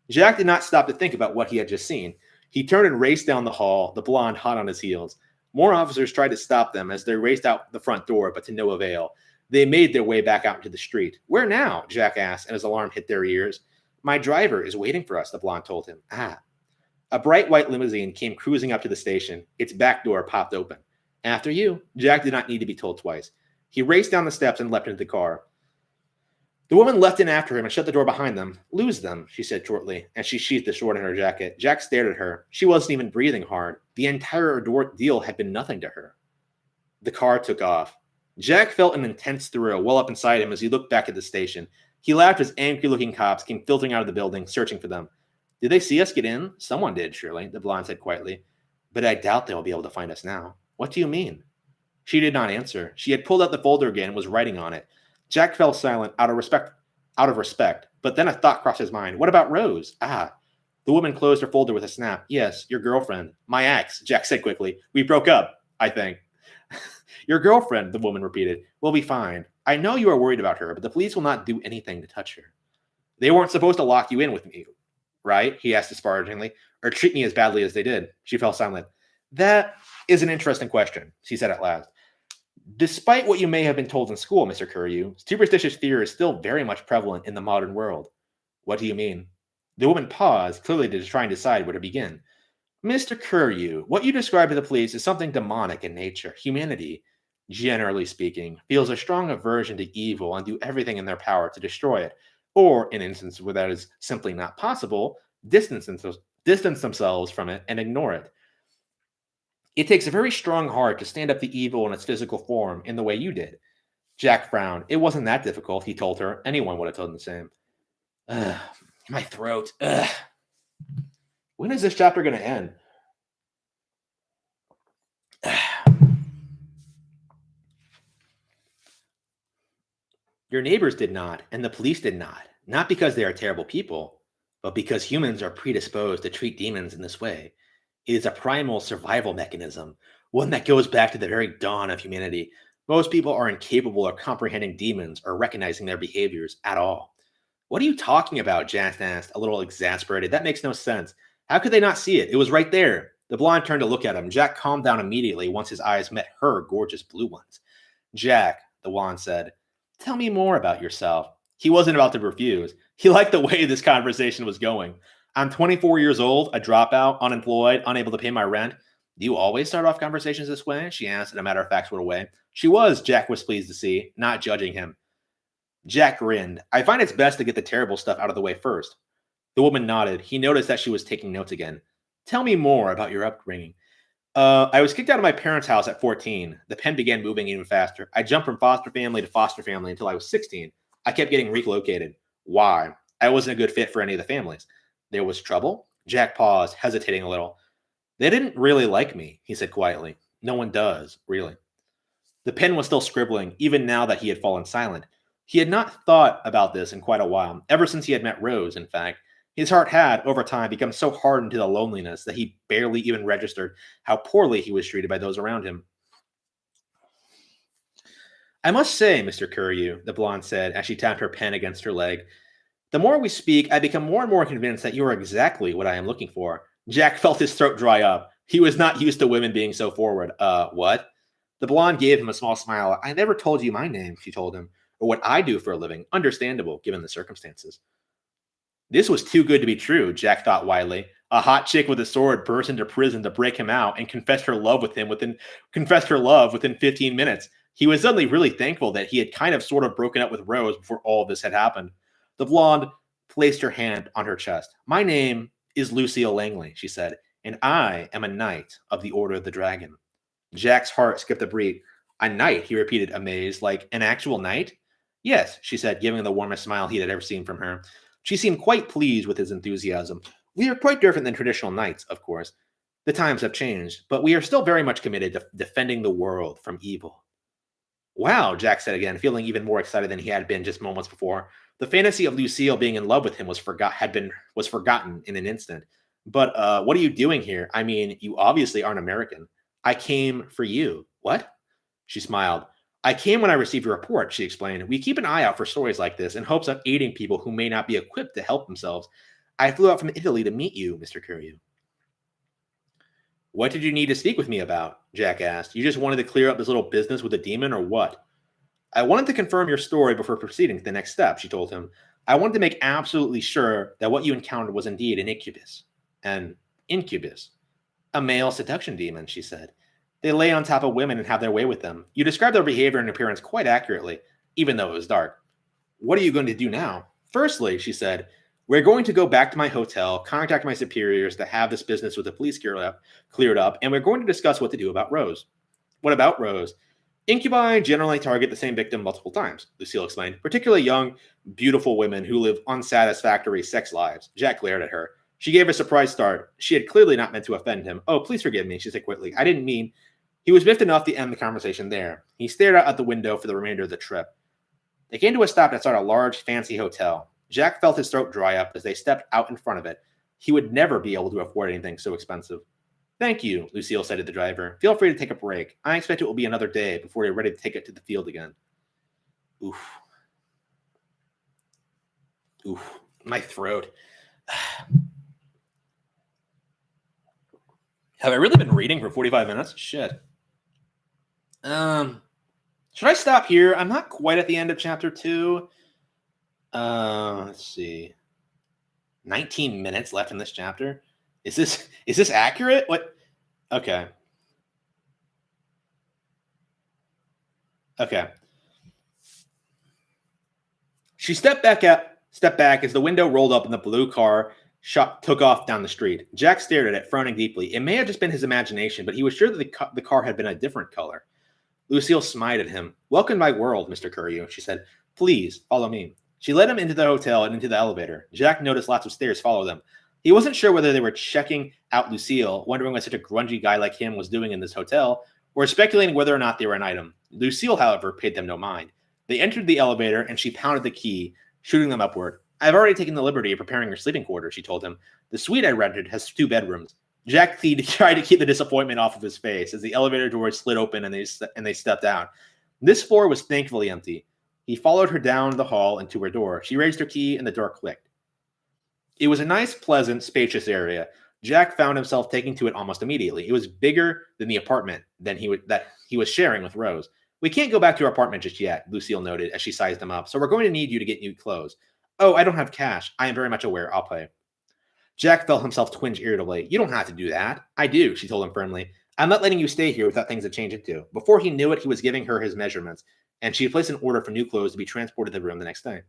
Jack did not stop to think about what he had just seen. He turned and raced down the hall, the blonde hot on his heels. More officers tried to stop them as they raced out the front door, but to no avail. They made their way back out into the street. Where now? Jack asked, and his alarm hit their ears. My driver is waiting for us, the blonde told him. Ah. A bright white limousine came cruising up to the station. Its back door popped open. After you. Jack did not need to be told twice. He raced down the steps and leapt into the car. The woman leapt in after him and shut the door behind them. Lose them, she said shortly, as she sheathed the sword in her jacket. Jack stared at her. She wasn't even breathing hard. The entire ordeal had been nothing to her. The car took off. Jack felt an intense thrill well up inside him as he looked back at the station. He laughed as angry-looking cops came filtering out of the building, searching for them. Did they see us get in? Someone did, surely, the blonde said quietly. But I doubt they will be able to find us now. What do you mean? She did not answer. She had pulled out the folder again and was writing on it. Jack fell silent out of respect, but then a thought crossed his mind. What about Rose? Ah. The woman closed her folder with a snap. Yes, your girlfriend. My ex, Jack said quickly. We broke up, I think. Your girlfriend, the woman repeated, will be fine. I know you are worried about her, but the police will not do anything to touch her. They weren't supposed to lock you in with me, right? He asked disparagingly, or treat me as badly as they did. She fell silent. That is an interesting question, she said at last. Despite what you may have been told in school, Mr. Curlew, superstitious fear is still very much prevalent in the modern world. What do you mean? The woman paused, clearly to try and decide where to begin. Mr. Curlew, what you describe to the police is something demonic in nature. Humanity, generally speaking, feels a strong aversion to evil and do everything in their power to destroy it, or, in instances where that is simply not possible, distance themselves from it and ignore it. It takes a very strong heart to stand up to evil in its physical form in the way you did. Jack frowned. It wasn't that difficult, he told her. Anyone would have told him the same. My throat. When is this chapter going to end? Your neighbors did not, and the police did not. Not because they are terrible people, but because humans are predisposed to treat demons in this way. It is a primal survival mechanism, one that goes back to the very dawn of humanity. Most people are incapable of comprehending demons or recognizing their behaviors at all. What are you talking about? Jack asked, a little exasperated. That makes no sense. How could they not see it? It was right there. The blonde turned to look at him. Jack calmed down immediately once his eyes met her gorgeous blue ones. Jack, the blonde said, tell me more about yourself. He wasn't about to refuse. He liked the way this conversation was going. I'm 24 years old, a dropout, unemployed, unable to pay my rent. Do you always start off conversations this way? She asked in a matter-of-fact sort of way. She was, Jack was pleased to see, not judging him. Jack grinned. I find it's best to get the terrible stuff out of the way first. The woman nodded. He noticed that she was taking notes again. Tell me more about your upbringing. I was kicked out of my parents' house at 14. The pen began moving even faster. I jumped from foster family to foster family until I was 16. I kept getting relocated. Why? I wasn't a good fit for any of the families. There was trouble? Jack paused, hesitating a little. They didn't really like me, he said quietly. No one does, really. The pen was still scribbling, even now that he had fallen silent. He had not thought about this in quite a while, ever since he had met Rose, in fact. His heart had, over time, become so hardened to the loneliness that he barely even registered how poorly he was treated by those around him. I must say, Mr. Curlew, the blonde said as she tapped her pen against her leg, the more we speak, I become more and more convinced that you are exactly what I am looking for. Jack felt his throat dry up. He was not used to women being so forward. What? The blonde gave him a small smile. I never told you my name, she told him, or what I do for a living. Understandable, given the circumstances. This was too good to be true, Jack thought wildly. A hot chick with a sword burst into prison to break him out and confessed her love within 15 minutes. He was suddenly really thankful that he had kind of sort of broken up with Rose before all of this had happened. The blonde placed her hand on her chest. My name is Lucille Langley, she said, and I am a knight of the Order of the Dragon. Jack's heart skipped a beat. A knight, he repeated, amazed. Like an actual knight? Yes, she said, giving the warmest smile he had ever seen from her. She seemed quite pleased with his enthusiasm. We are quite different than traditional knights, of course. The times have changed, but we are still very much committed to defending the world from evil. Wow, Jack said again, feeling even more excited than he had been just moments before. The fantasy of Lucille being in love with him was forgotten in an instant. But what are you doing here? I mean, you obviously aren't American. I came for you. What? She smiled. I came when I received your report, she explained. We keep an eye out for stories like this in hopes of aiding people who may not be equipped to help themselves. I flew out from Italy to meet you, Mr. Curlew. What did you need to speak with me about? Jack asked. You just wanted to clear up this little business with the demon or what? I wanted to confirm your story before proceeding to the next step, she told him. I wanted to make absolutely sure that what you encountered was indeed an incubus. An incubus? A male seduction demon, she said. They lay on top of women and have their way with them. You described their behavior and appearance quite accurately, even though it was dark. What are you going to do now? Firstly, she said, we're going to go back to my hotel, contact my superiors to have this business with the police cleared up, and we're going to discuss what to do about Rose. What about Rose? Incubi generally target the same victim multiple times, Lucille explained, particularly young, beautiful women who live unsatisfactory sex lives. Jack glared at her. She gave a surprised start. She had clearly not meant to offend him. Oh, please forgive me, she said quickly. I didn't mean... He was miffed enough to end the conversation there. He stared out at the window for the remainder of the trip. They came to a stop outside a large, fancy hotel. Jack felt his throat dry up as they stepped out in front of it. He would never be able to afford anything so expensive. Thank you, Lucille said to the driver. Feel free to take a break. I expect it will be another day before you're ready to take it to the field again. Oof. Oof. My throat. Have I really been reading for 45 minutes? Shit. Should I stop here? I'm not quite at the end of chapter 2. Let's see. 19 minutes left in this chapter. Is this accurate? What? Okay. She stepped back as the window rolled up and the blue car took off down the street. Jack stared at it, frowning deeply. It may have just been his imagination, but he was sure that the car had been a different color. Lucille smiled at him. Welcome to my world, Mr. Curlew, she said. Please, follow me. She led him into the hotel and into the elevator. Jack noticed lots of stairs follow them. He wasn't sure whether they were checking out Lucille, wondering what such a grungy guy like him was doing in this hotel, or speculating whether or not they were an item. Lucille, however, paid them no mind. They entered the elevator, and she pounded the key, shooting them upward. I've already taken the liberty of preparing your sleeping quarters, she told him. The suite I rented has 2 bedrooms. Jack tried to keep the disappointment off of his face as the elevator doors slid open and they stepped out. This floor was thankfully empty. He followed her down the hall and to her door. She raised her key and the door clicked. It was a nice, pleasant, spacious area. Jack found himself taking to it almost immediately. It was bigger than the apartment that he was sharing with Rose. We can't go back to our apartment just yet, Lucille noted as she sized him up, so we're going to need you to get new clothes. Oh, I don't have cash. I am very much aware. I'll pay. Jack felt himself twinge irritably. You don't have to do that. I do, she told him firmly. I'm not letting you stay here without things to change into. Before he knew it, he was giving her his measurements, and she had placed an order for new clothes to be transported to the room the next day.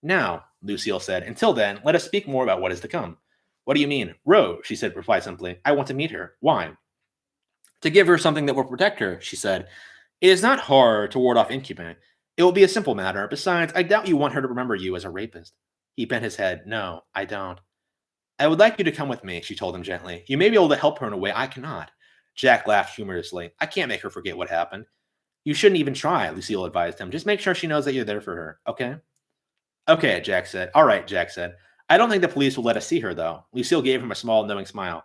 Now, Lucille said, until then, let us speak more about what is to come. What do you mean? Rose, she said, replied simply. I want to meet her. Why? To give her something that will protect her, she said. It is not hard to ward off incubi. It will be a simple matter. Besides, I doubt you want her to remember you as a rapist. He bent his head. No, I don't. I would like you to come with me, she told him gently. You may be able to help her in a way I cannot. Jack laughed humorously. I can't make her forget what happened. You shouldn't even try, Lucille advised him. Just make sure she knows that you're there for her, okay? Okay, Jack said. All right, Jack said. I don't think the police will let us see her, though. Lucille gave him a small, knowing smile.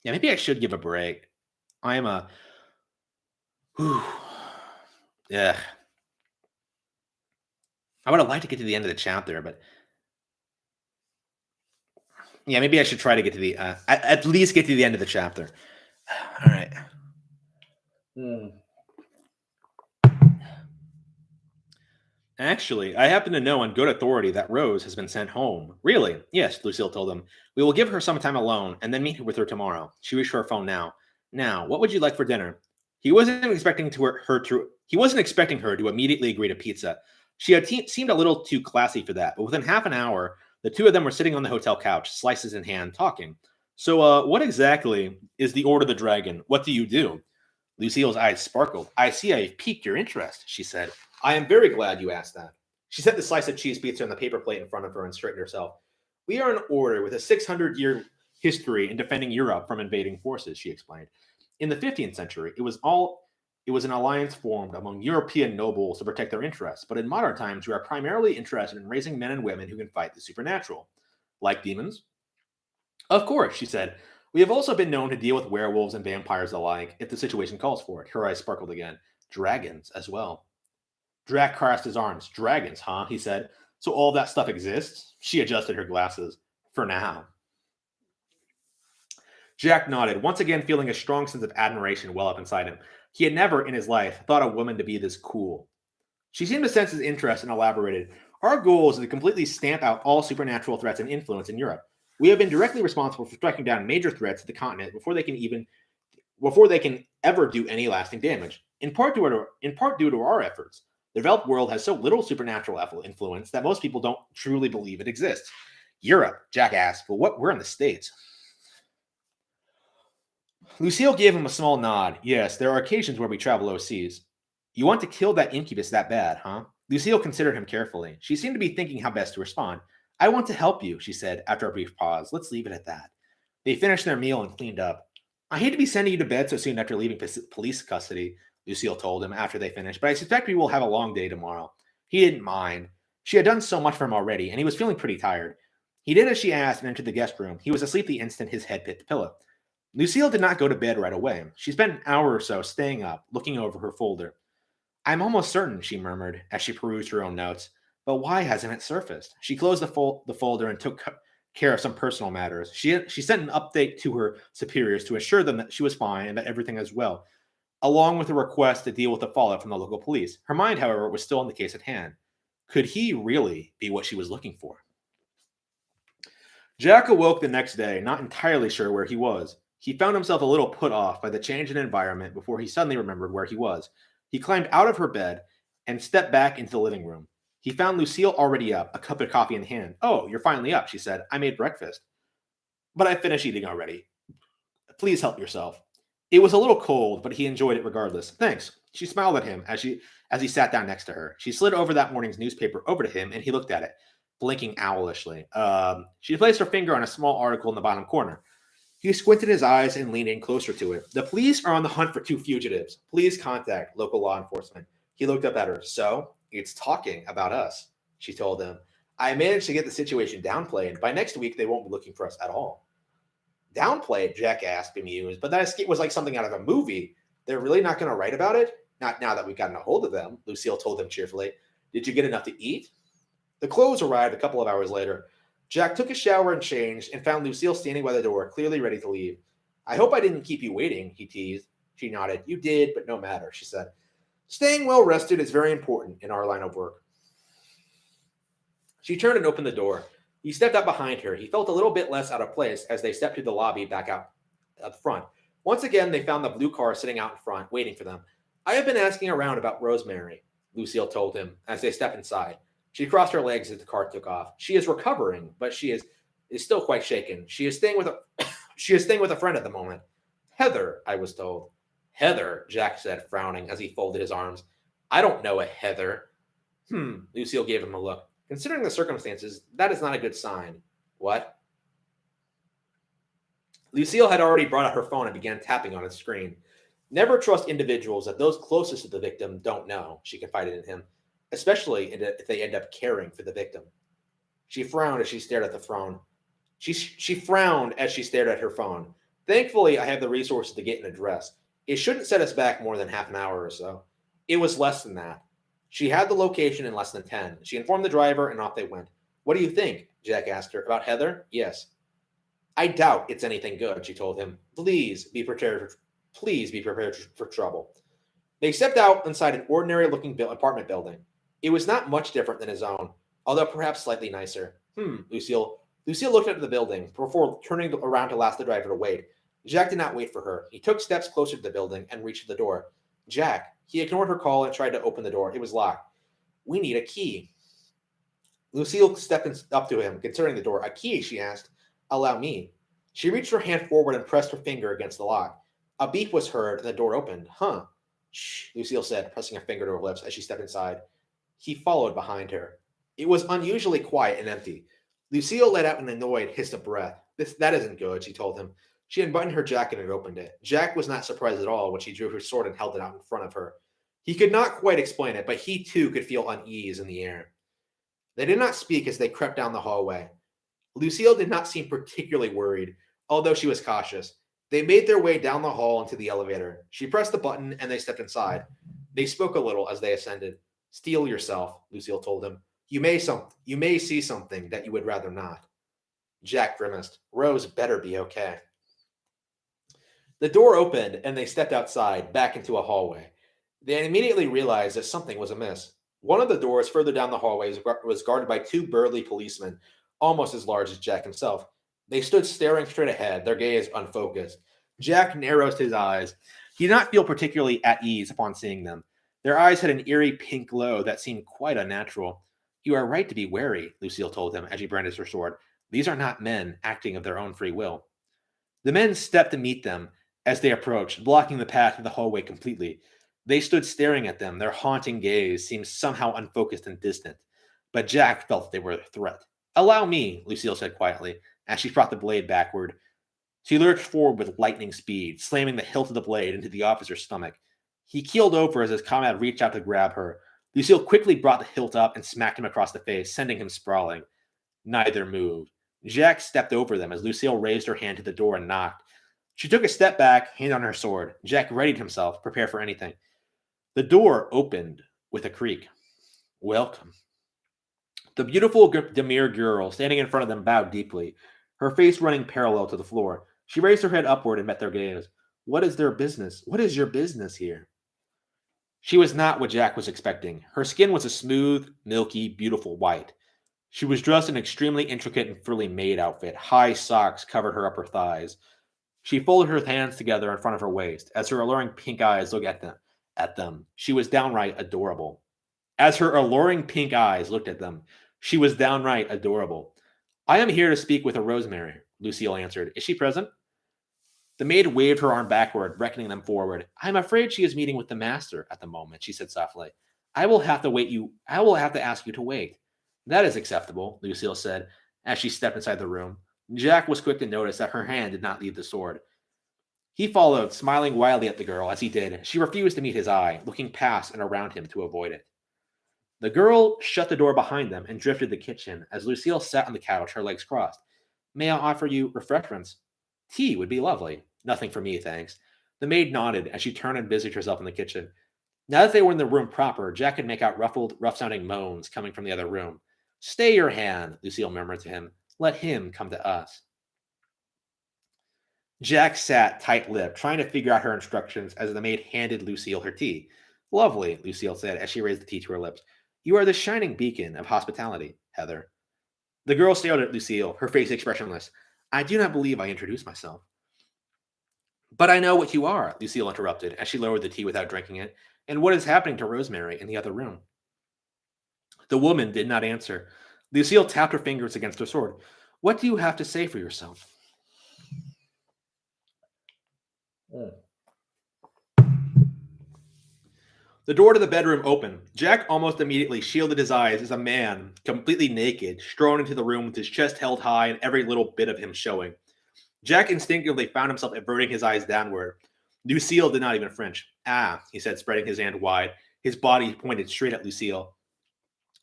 Yeah, maybe I should give a break. I am a... Whew. Yeah. I would have liked to get to the end of the chapter, but... Yeah, maybe I should try to get to the... at least get to the end of the chapter. All right. Actually, I happen to know on good authority that Rose has been sent home. Really? Yes, Lucille told him. We will give her some time alone and then meet with her tomorrow. She reached for her phone now. Now, what would you like for dinner? He wasn't expecting her to immediately agree to pizza. She had seemed a little too classy for that, but within half an hour, the two of them were sitting on the hotel couch, slices in hand, talking. So, what exactly is the Order of the Dragon? What do you do? Lucille's eyes sparkled. I see I've piqued your interest, she said. I am very glad you asked that. She set the slice of cheese pizza on the paper plate in front of her and straightened herself. We are an order with a 600-year history in defending Europe from invading forces, she explained. In the 15th century, it was an alliance formed among European nobles to protect their interests, but in modern times, we are primarily interested in raising men and women who can fight the supernatural. Like demons? Of course, she said. We have also been known to deal with werewolves and vampires alike, if the situation calls for it. Her eyes sparkled again. Dragons as well. Drac crossed his arms. Dragons, huh? He said. So all that stuff exists? She adjusted her glasses. For now. Jack nodded, once again feeling a strong sense of admiration well up inside him. He had never in his life thought a woman to be this cool. She seemed to sense his interest and elaborated. Our goal is to completely stamp out all supernatural threats and influence in Europe. We have been directly responsible for striking down major threats to the continent before they can ever do any lasting damage. In part due to our efforts, the developed world has so little supernatural influence that most people don't truly believe it exists. Europe, Jack asked, but we're in the States. Lucille gave him a small nod. Yes, there are occasions where we travel overseas. You want to kill that incubus that bad, huh? Lucille considered him carefully. She seemed to be thinking how best to respond. I want to help you, she said after a brief pause. Let's leave it at that. They finished their meal and cleaned up. I hate to be sending you to bed so soon after leaving police custody, Lucille told him after they finished, but I suspect we will have a long day tomorrow. He didn't mind. She had done so much for him already, and he was feeling pretty tired. He did as she asked and entered the guest room. He was asleep the instant his head hit the pillow. Lucille did not go to bed right away. She spent an hour or so staying up, looking over her folder. I'm almost certain, she murmured as she perused her own notes. But why hasn't it surfaced? She closed the folder and took care of some personal matters. She sent an update to her superiors to assure them that she was fine and that everything is well, along with a request to deal with the fallout from the local police. Her mind, however, was still on the case at hand. Could he really be what she was looking for? Jack awoke the next day, not entirely sure where he was. He found himself a little put off by the change in environment before he suddenly remembered where he was. He climbed out of her bed and stepped back into the living room. He found Lucille already up, a cup of coffee in hand. Oh, you're finally up, she said. I made breakfast. But I finished eating already. Please help yourself. It was a little cold, but he enjoyed it regardless. Thanks. She smiled at him as he sat down next to her. She slid over that morning's newspaper over to him, and he looked at it, blinking owlishly. She placed her finger on a small article in the bottom corner. He squinted his eyes and leaned in closer to it. The police are on the hunt for 2 fugitives. Please contact local law enforcement. He looked up at her. So, it's talking about us, she told him. I managed to get the situation downplayed. By next week, they won't be looking for us at all. Downplayed, Jack asked, bemused. But that was like something out of a movie. They're really not going to write about it? Not now that we've gotten a hold of them, Lucille told him cheerfully. Did you get enough to eat? The clothes arrived a couple of hours later. Jack took a shower and changed and found Lucille standing by the door, clearly ready to leave. I hope I didn't keep you waiting, he teased. She nodded. You did, but no matter, she said. Staying well rested is very important in our line of work. She turned and opened the door. He stepped up behind her. He felt a little bit less out of place as they stepped through the lobby back out at the front. Once again, they found the blue car sitting out in front, waiting for them. I have been asking around about Rosemary, Lucille told him as they stepped inside. She crossed her legs as the car took off. She is recovering, but she is still quite shaken. She is staying with a friend at the moment. Heather, I was told. Heather, Jack said, frowning as he folded his arms. I don't know a Heather. Lucille gave him a look. Considering the circumstances, that is not a good sign. What? Lucille had already brought out her phone and began tapping on its screen. Never trust individuals that those closest to the victim don't know, she confided in him, especially if they end up caring for the victim. She frowned as she stared at the phone. She frowned as she stared at her phone. Thankfully, I have the resources to get an address. It shouldn't set us back more than half an hour or so. It was less than that. She had the location in less than 10. She informed the driver, and off they went. What do you think? Jack asked her. About Heather? Yes. I doubt it's anything good, she told him. Please be prepared for trouble. They stepped out inside an ordinary-looking apartment building. It was not much different than his own, although perhaps slightly nicer. Lucille looked at the building before turning around to ask the driver to wait. Jack did not wait for her. He took steps closer to the building and reached the door. Jack, he ignored her call and tried to open the door. It was locked. We need a key. Lucille stepped up to him, considering the door. A key, she asked. Allow me. She reached her hand forward and pressed her finger against the lock. A beep was heard and the door opened. Huh. Shh, Lucille said, pressing a finger to her lips as she stepped inside. He followed behind her. It was unusually quiet and empty. Lucille let out an annoyed hiss of breath. That isn't good, she told him. She unbuttoned her jacket and opened it. Jack was not surprised at all when she drew her sword and held it out in front of her. He could not quite explain it, but he too could feel unease in the air. They did not speak as they crept down the hallway. Lucille did not seem particularly worried, although she was cautious. They made their way down the hall into the elevator. She pressed the button and they stepped inside. They spoke a little as they ascended. Steel yourself, Lucille told him. You may see something that you would rather not. Jack grimaced. Rose better be okay. The door opened and they stepped outside, back into a hallway. They immediately realized that something was amiss. One of the doors further down the hallway was guarded by two burly policemen, almost as large as Jack himself. They stood staring straight ahead, their gaze unfocused. Jack narrowed his eyes. He did not feel particularly at ease upon seeing them. Their eyes had an eerie pink glow that seemed quite unnatural. You are right to be wary, Lucille told him as she brandished her sword. These are not men acting of their own free will. The men stepped to meet them as they approached, blocking the path to the hallway completely. They stood staring at them. Their haunting gaze seemed somehow unfocused and distant. But Jack felt they were a threat. Allow me, Lucille said quietly, as she brought the blade backward. She lurched forward with lightning speed, slamming the hilt of the blade into the officer's stomach. He keeled over as his comrade reached out to grab her. Lucille quickly brought the hilt up and smacked him across the face, sending him sprawling. Neither moved. Jack stepped over them as Lucille raised her hand to the door and knocked. She took a step back, hand on her sword. Jack readied himself, prepared for anything. The door opened with a creak. Welcome. The beautiful, demure girl standing in front of them bowed deeply, her face running parallel to the floor. She raised her head upward and met their gaze. What is their business? What is your business here? She was not what Jack was expecting. Her skin was a smooth, milky, beautiful white. She was dressed in an extremely intricate and frilly maid outfit. High socks covered her upper thighs. She folded her hands together in front of her waist as her alluring pink eyes looked at them. She was downright adorable. As her alluring pink eyes looked at them, she was downright adorable. I am here to speak with a Rosemary, Lucille answered. Is she present? The maid waved her arm backward, beckoning them forward. I am afraid she is meeting with the master at the moment, she said softly. I will have to ask you to wait. That is acceptable, Lucille said, as she stepped inside the room. Jack was quick to notice that her hand did not leave the sword. He followed, smiling wildly at the girl. As he did, she refused to meet his eye, looking past and around him to avoid it. The girl shut the door behind them and drifted to the kitchen as Lucille sat on the couch, her legs crossed. May I offer you refreshments? Tea would be lovely. Nothing for me, thanks. The maid nodded as she turned and busied herself in the kitchen. Now that they were in the room proper, Jack could make out ruffled, rough-sounding moans coming from the other room. Stay your hand, Lucille murmured to him. Let him come to us. Jack sat tight-lipped, trying to figure out her instructions as the maid handed Lucille her tea. Lovely, Lucille said as she raised the tea to her lips. You are the shining beacon of hospitality, Heather. The girl stared at Lucille, her face expressionless. I do not believe I introduced myself. But I know what you are, Lucille interrupted as she lowered the tea without drinking it, and what is happening to Rosemary in the other room. The woman did not answer. Lucille tapped her fingers against her sword. What do you have to say for yourself? The door to the bedroom opened. Jack almost immediately shielded his eyes as a man, completely naked, strode into the room with his chest held high and every little bit of him showing. Jack instinctively found himself averting his eyes downward. Lucille did not even flinch. Ah, he said, spreading his hand wide. His body pointed straight at Lucille.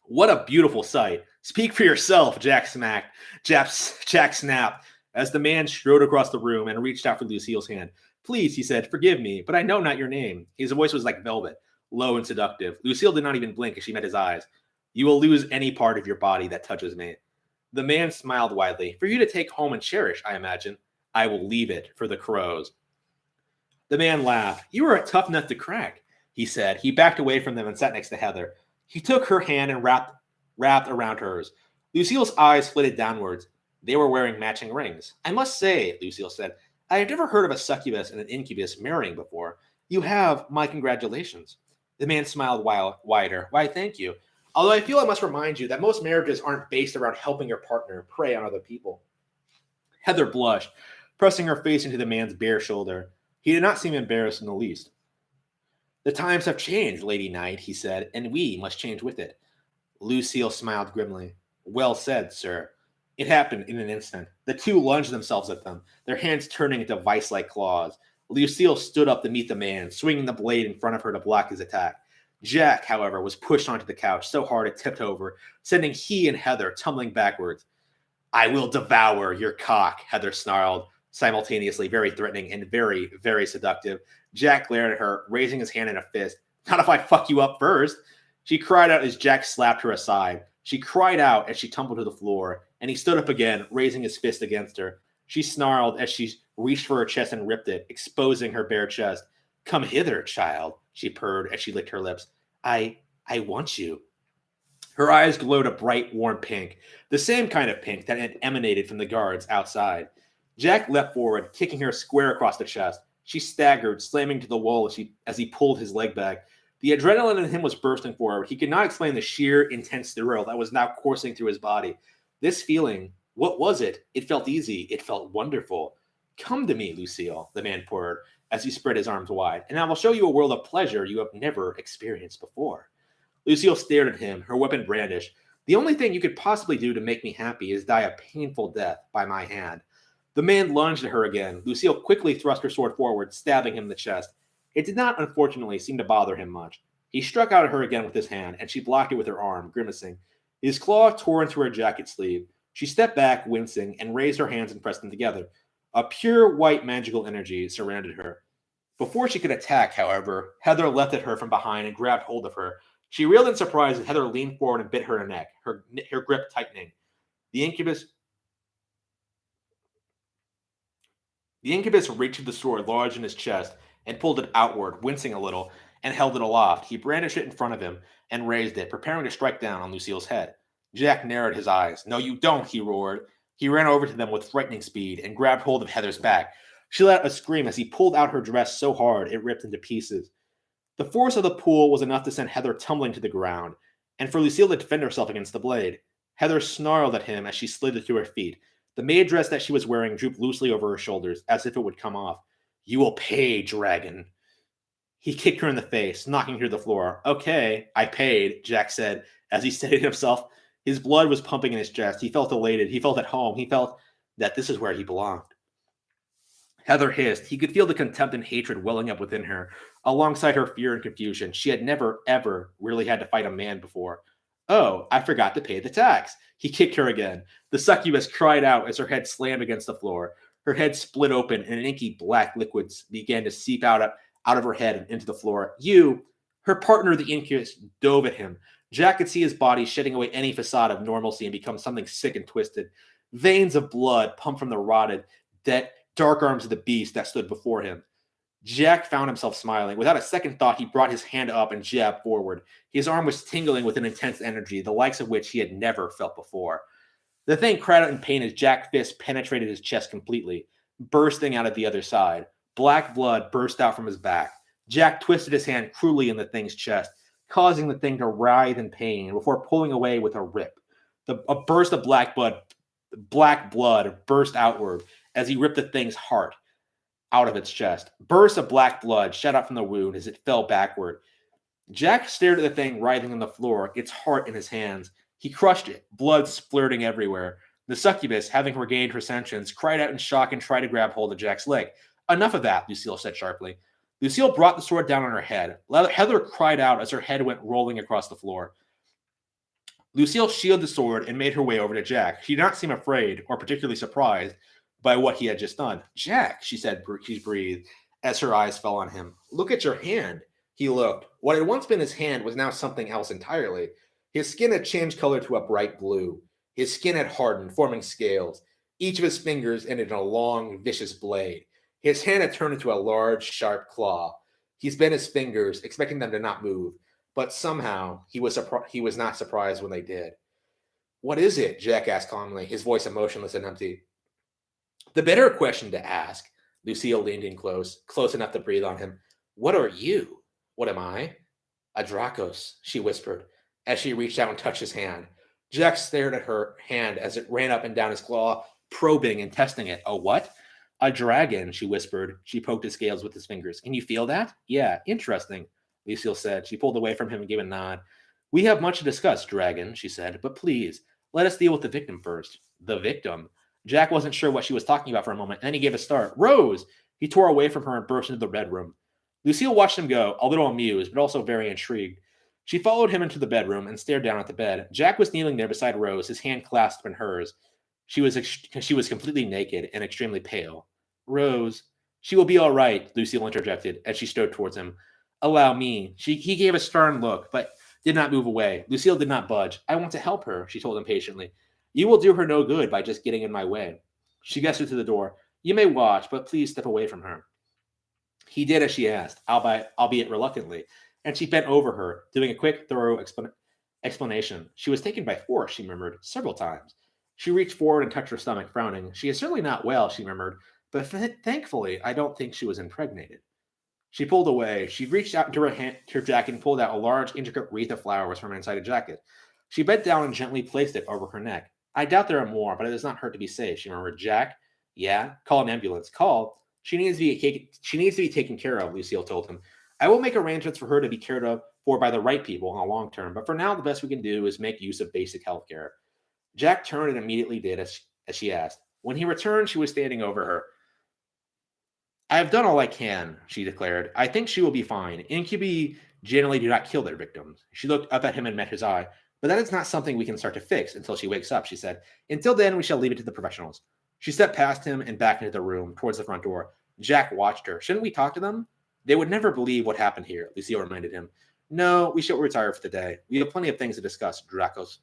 What a beautiful sight. Speak for yourself, Jack smacked. Jack snapped as the man strode across the room and reached out for Lucille's hand. Please, he said, forgive me, but I know not your name. His voice was like velvet, low and seductive. Lucille did not even blink as she met his eyes. You will lose any part of your body that touches me. The man smiled widely. For you to take home and cherish, I imagine. I will leave it for the crows. The man laughed. You are a tough nut to crack, he said. He backed away from them and sat next to Heather. He took her hand and wrapped around hers. Lucille's eyes flitted downwards. They were wearing matching rings. I must say, Lucille said, I have never heard of a succubus and an incubus marrying before. You have my congratulations. The man smiled wider. Why, thank you. Although I feel I must remind you that most marriages aren't based around helping your partner prey on other people. Heather blushed, pressing her face into the man's bare shoulder. He did not seem embarrassed in the least. The times have changed, Lady Knight, he said, and we must change with it. Lucille smiled grimly. Well said, sir. It happened in an instant. The two lunged themselves at them, their hands turning into vice-like claws. Lucille stood up to meet the man, swinging the blade in front of her to block his attack. Jack, however, was pushed onto the couch so hard it tipped over, sending he and Heather tumbling backwards. I will devour your cock, Heather snarled, simultaneously very threatening and very, very seductive. Jack glared at her, raising his hand in a fist. Not if I fuck you up first. She cried out as Jack slapped her aside. She cried out as she tumbled to the floor, and he stood up again, raising his fist against her. She snarled as she reached for her chest and ripped it, exposing her bare chest. Come hither, child, she purred as she licked her lips. I want you. Her eyes glowed a bright, warm pink, the same kind of pink that had emanated from the guards outside. Jack leapt forward, kicking her square across the chest. She staggered, slamming to the wall as he pulled his leg back. The adrenaline in him was bursting forward. He could not explain the sheer, intense thrill that was now coursing through his body. This feeling, what was it? It felt easy. It felt wonderful. Come to me, Lucille, the man purred as he spread his arms wide, and I will show you a world of pleasure you have never experienced before. Lucille stared at him, her weapon brandished. The only thing you could possibly do to make me happy is die a painful death by my hand. The man lunged at her again. Lucille quickly thrust her sword forward, stabbing him in the chest. It did not, unfortunately, seem to bother him much. He struck out at her again with his hand, and she blocked it with her arm, grimacing. His claw tore into her jacket sleeve. She stepped back, wincing, and raised her hands and pressed them together. A pure white magical energy surrounded her. Before she could attack, however, Heather leapt at her from behind and grabbed hold of her. She reeled in surprise as Heather leaned forward and bit her in the neck, her grip tightening. The incubus reached for the sword lodged in his chest and pulled it outward, wincing a little, and held it aloft. He brandished it in front of him and raised it, preparing to strike down on Lucille's head. Jack narrowed his eyes. No, you don't, he roared. He ran over to them with frightening speed and grabbed hold of Heather's back. She let out a scream as he pulled out her dress so hard it ripped into pieces. The force of the pull was enough to send Heather tumbling to the ground, and for Lucille to defend herself against the blade. Heather snarled at him as she slid to her feet. The maid dress that she was wearing drooped loosely over her shoulders, as if it would come off. You will pay, dragon. He kicked her in the face, knocking her to the floor. Okay, I paid, Jack said, as he steadied himself. His blood was pumping in his chest. He felt elated. He felt at home. He felt that this is where he belonged. Heather hissed. He could feel the contempt and hatred welling up within her, alongside her fear and confusion. She had never, ever really had to fight a man before. Oh, I forgot to pay the tax. He kicked her again. The succubus cried out as her head slammed against the floor. Her head split open and an inky black liquid began to seep out of her head and into the floor. Her partner, the incubus, dove at him. Jack could see his body shedding away any facade of normalcy and become something sick and twisted. Veins of blood pumped from the rotted, dark arms of the beast that stood before him. Jack found himself smiling. Without a second thought, he brought his hand up and jabbed forward. His arm was tingling with an intense energy, the likes of which he had never felt before. The thing cried out in pain as Jack's fist penetrated his chest completely, bursting out at the other side. Black blood burst out from his back. Jack twisted his hand cruelly in the thing's chest, causing the thing to writhe in pain before pulling away with a rip. A burst of black blood burst outward as he ripped the thing's heart out of its chest. Bursts of black blood shot out from the wound as it fell backward. Jack stared at the thing writhing on the floor, its heart in his hands. He crushed it, blood splurting everywhere. The succubus, having regained her sentience, cried out in shock and tried to grab hold of Jack's leg. Enough of that, Lucille said sharply. Lucille brought the sword down on her head. Heather cried out as her head went rolling across the floor. Lucille shielded the sword and made her way over to Jack. She did not seem afraid or particularly surprised by what he had just done. Jack, she said, she breathed as her eyes fell on him. Look at your hand. He looked. What had once been his hand was now something else entirely. His skin had changed color to a bright blue. His skin had hardened, forming scales. Each of his fingers ended in a long, vicious blade. His hand had turned into a large, sharp claw. He bent his fingers, expecting them to not move, but somehow he was not surprised when they did. What is it? Jack asked calmly, his voice emotionless and empty. The better question to ask. Lucille leaned in close enough to breathe on him. What are you? What am I? A Dracos, she whispered, as she reached out and touched his hand. Jack stared at her hand as it ran up and down his claw, probing and testing it. A what? A dragon, she whispered. She poked his scales with his fingers. Can you feel that? Yeah, interesting, Lucille said. She pulled away from him and gave a nod. We have much to discuss, dragon, she said, but please, let us deal with the victim first. The victim? Jack wasn't sure what she was talking about for a moment, and then he gave a start. Rose! He tore away from her and burst into the red room. Lucille watched him go, a little amused, but also very intrigued. She followed him into the bedroom and stared down at the bed. Jack was kneeling there beside Rose, his hand clasped in hers. She was completely naked and extremely pale. Rose, she will be all right, Lucille interjected as she strode towards him. Allow me. He gave a stern look, but did not move away. Lucille did not budge. I want to help her, she told him patiently. You will do her no good by just getting in my way. She gestured to the door. You may watch, but please step away from her. He did as she asked, albeit reluctantly, and she bent over her, doing a quick, thorough explanation. She was taken by force, she murmured, several times. She reached forward and touched her stomach, frowning. She is certainly not well, she murmured, but thankfully, I don't think she was impregnated. She pulled away. She reached out into her jacket and pulled out a large, intricate wreath of flowers from inside a jacket. She bent down and gently placed it over her neck. I doubt there are more, but it does not hurt to be safe, she murmured. Jack? Yeah? Call an ambulance. Call. She needs to be taken care of, Lucille told him. I will make arrangements for her to be cared for by the right people in the long term, but for now, the best we can do is make use of basic health care. Jack turned and immediately did as she asked. When he returned, she was standing over her. I have done all I can, she declared. I think she will be fine. Incubi generally do not kill their victims. She looked up at him and met his eye. But that is not something we can start to fix until she wakes up, she said. Until then, we shall leave it to the professionals. She stepped past him and back into the room, towards the front door. Jack watched her. Shouldn't we talk to them? They would never believe what happened here, Lucille reminded him. No, we shall retire for the day. We have plenty of things to discuss, Dracos.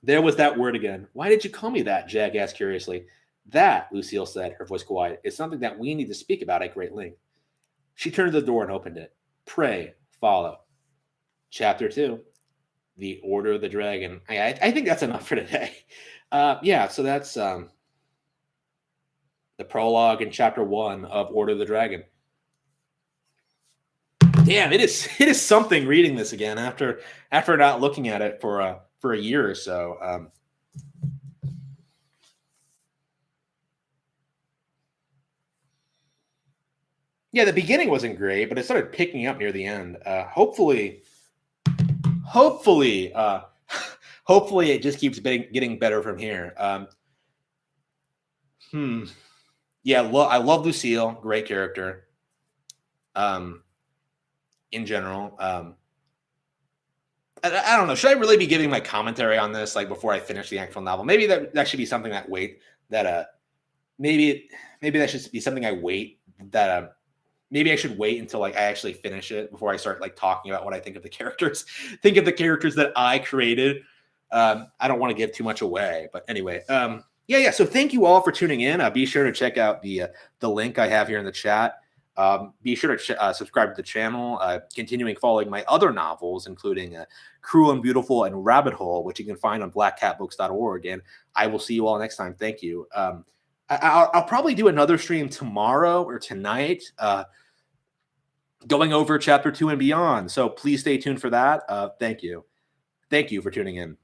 There was that word again. Why did you call me that? Jack asked curiously. That, Lucille said, her voice quiet, is something that we need to speak about at great length. She turned to the door and opened it. Pray, follow. Chapter 2. The Order of the Dragon. I think that's enough for today. So that's the prologue in chapter 1 of Order of the Dragon. Damn, it is something reading this again after not looking at it for a year or so. Yeah, the beginning wasn't great, but it started picking up near the end. Hopefully, it just keeps getting better from here. Yeah, I love Lucille. Great character. In general, I don't know. Should I really be giving my commentary on this before I finish the actual novel? Maybe that should be something maybe that should be something I wait. Maybe I should wait until I actually finish it before I start talking about what I think of the characters. Think of the characters that I created. I don't want to give too much away, but anyway, So thank you all for tuning in. Be sure to check out the link I have here in the chat. Be sure to subscribe to the channel, continuing following my other novels, including Cruel and Beautiful and Rabbit Hole, which you can find on blackcatbooks.org. And I will see you all next time. Thank you. I'll probably do another stream tomorrow or tonight, going over chapter 2 and beyond. So please stay tuned for that. Thank you. Thank you for tuning in.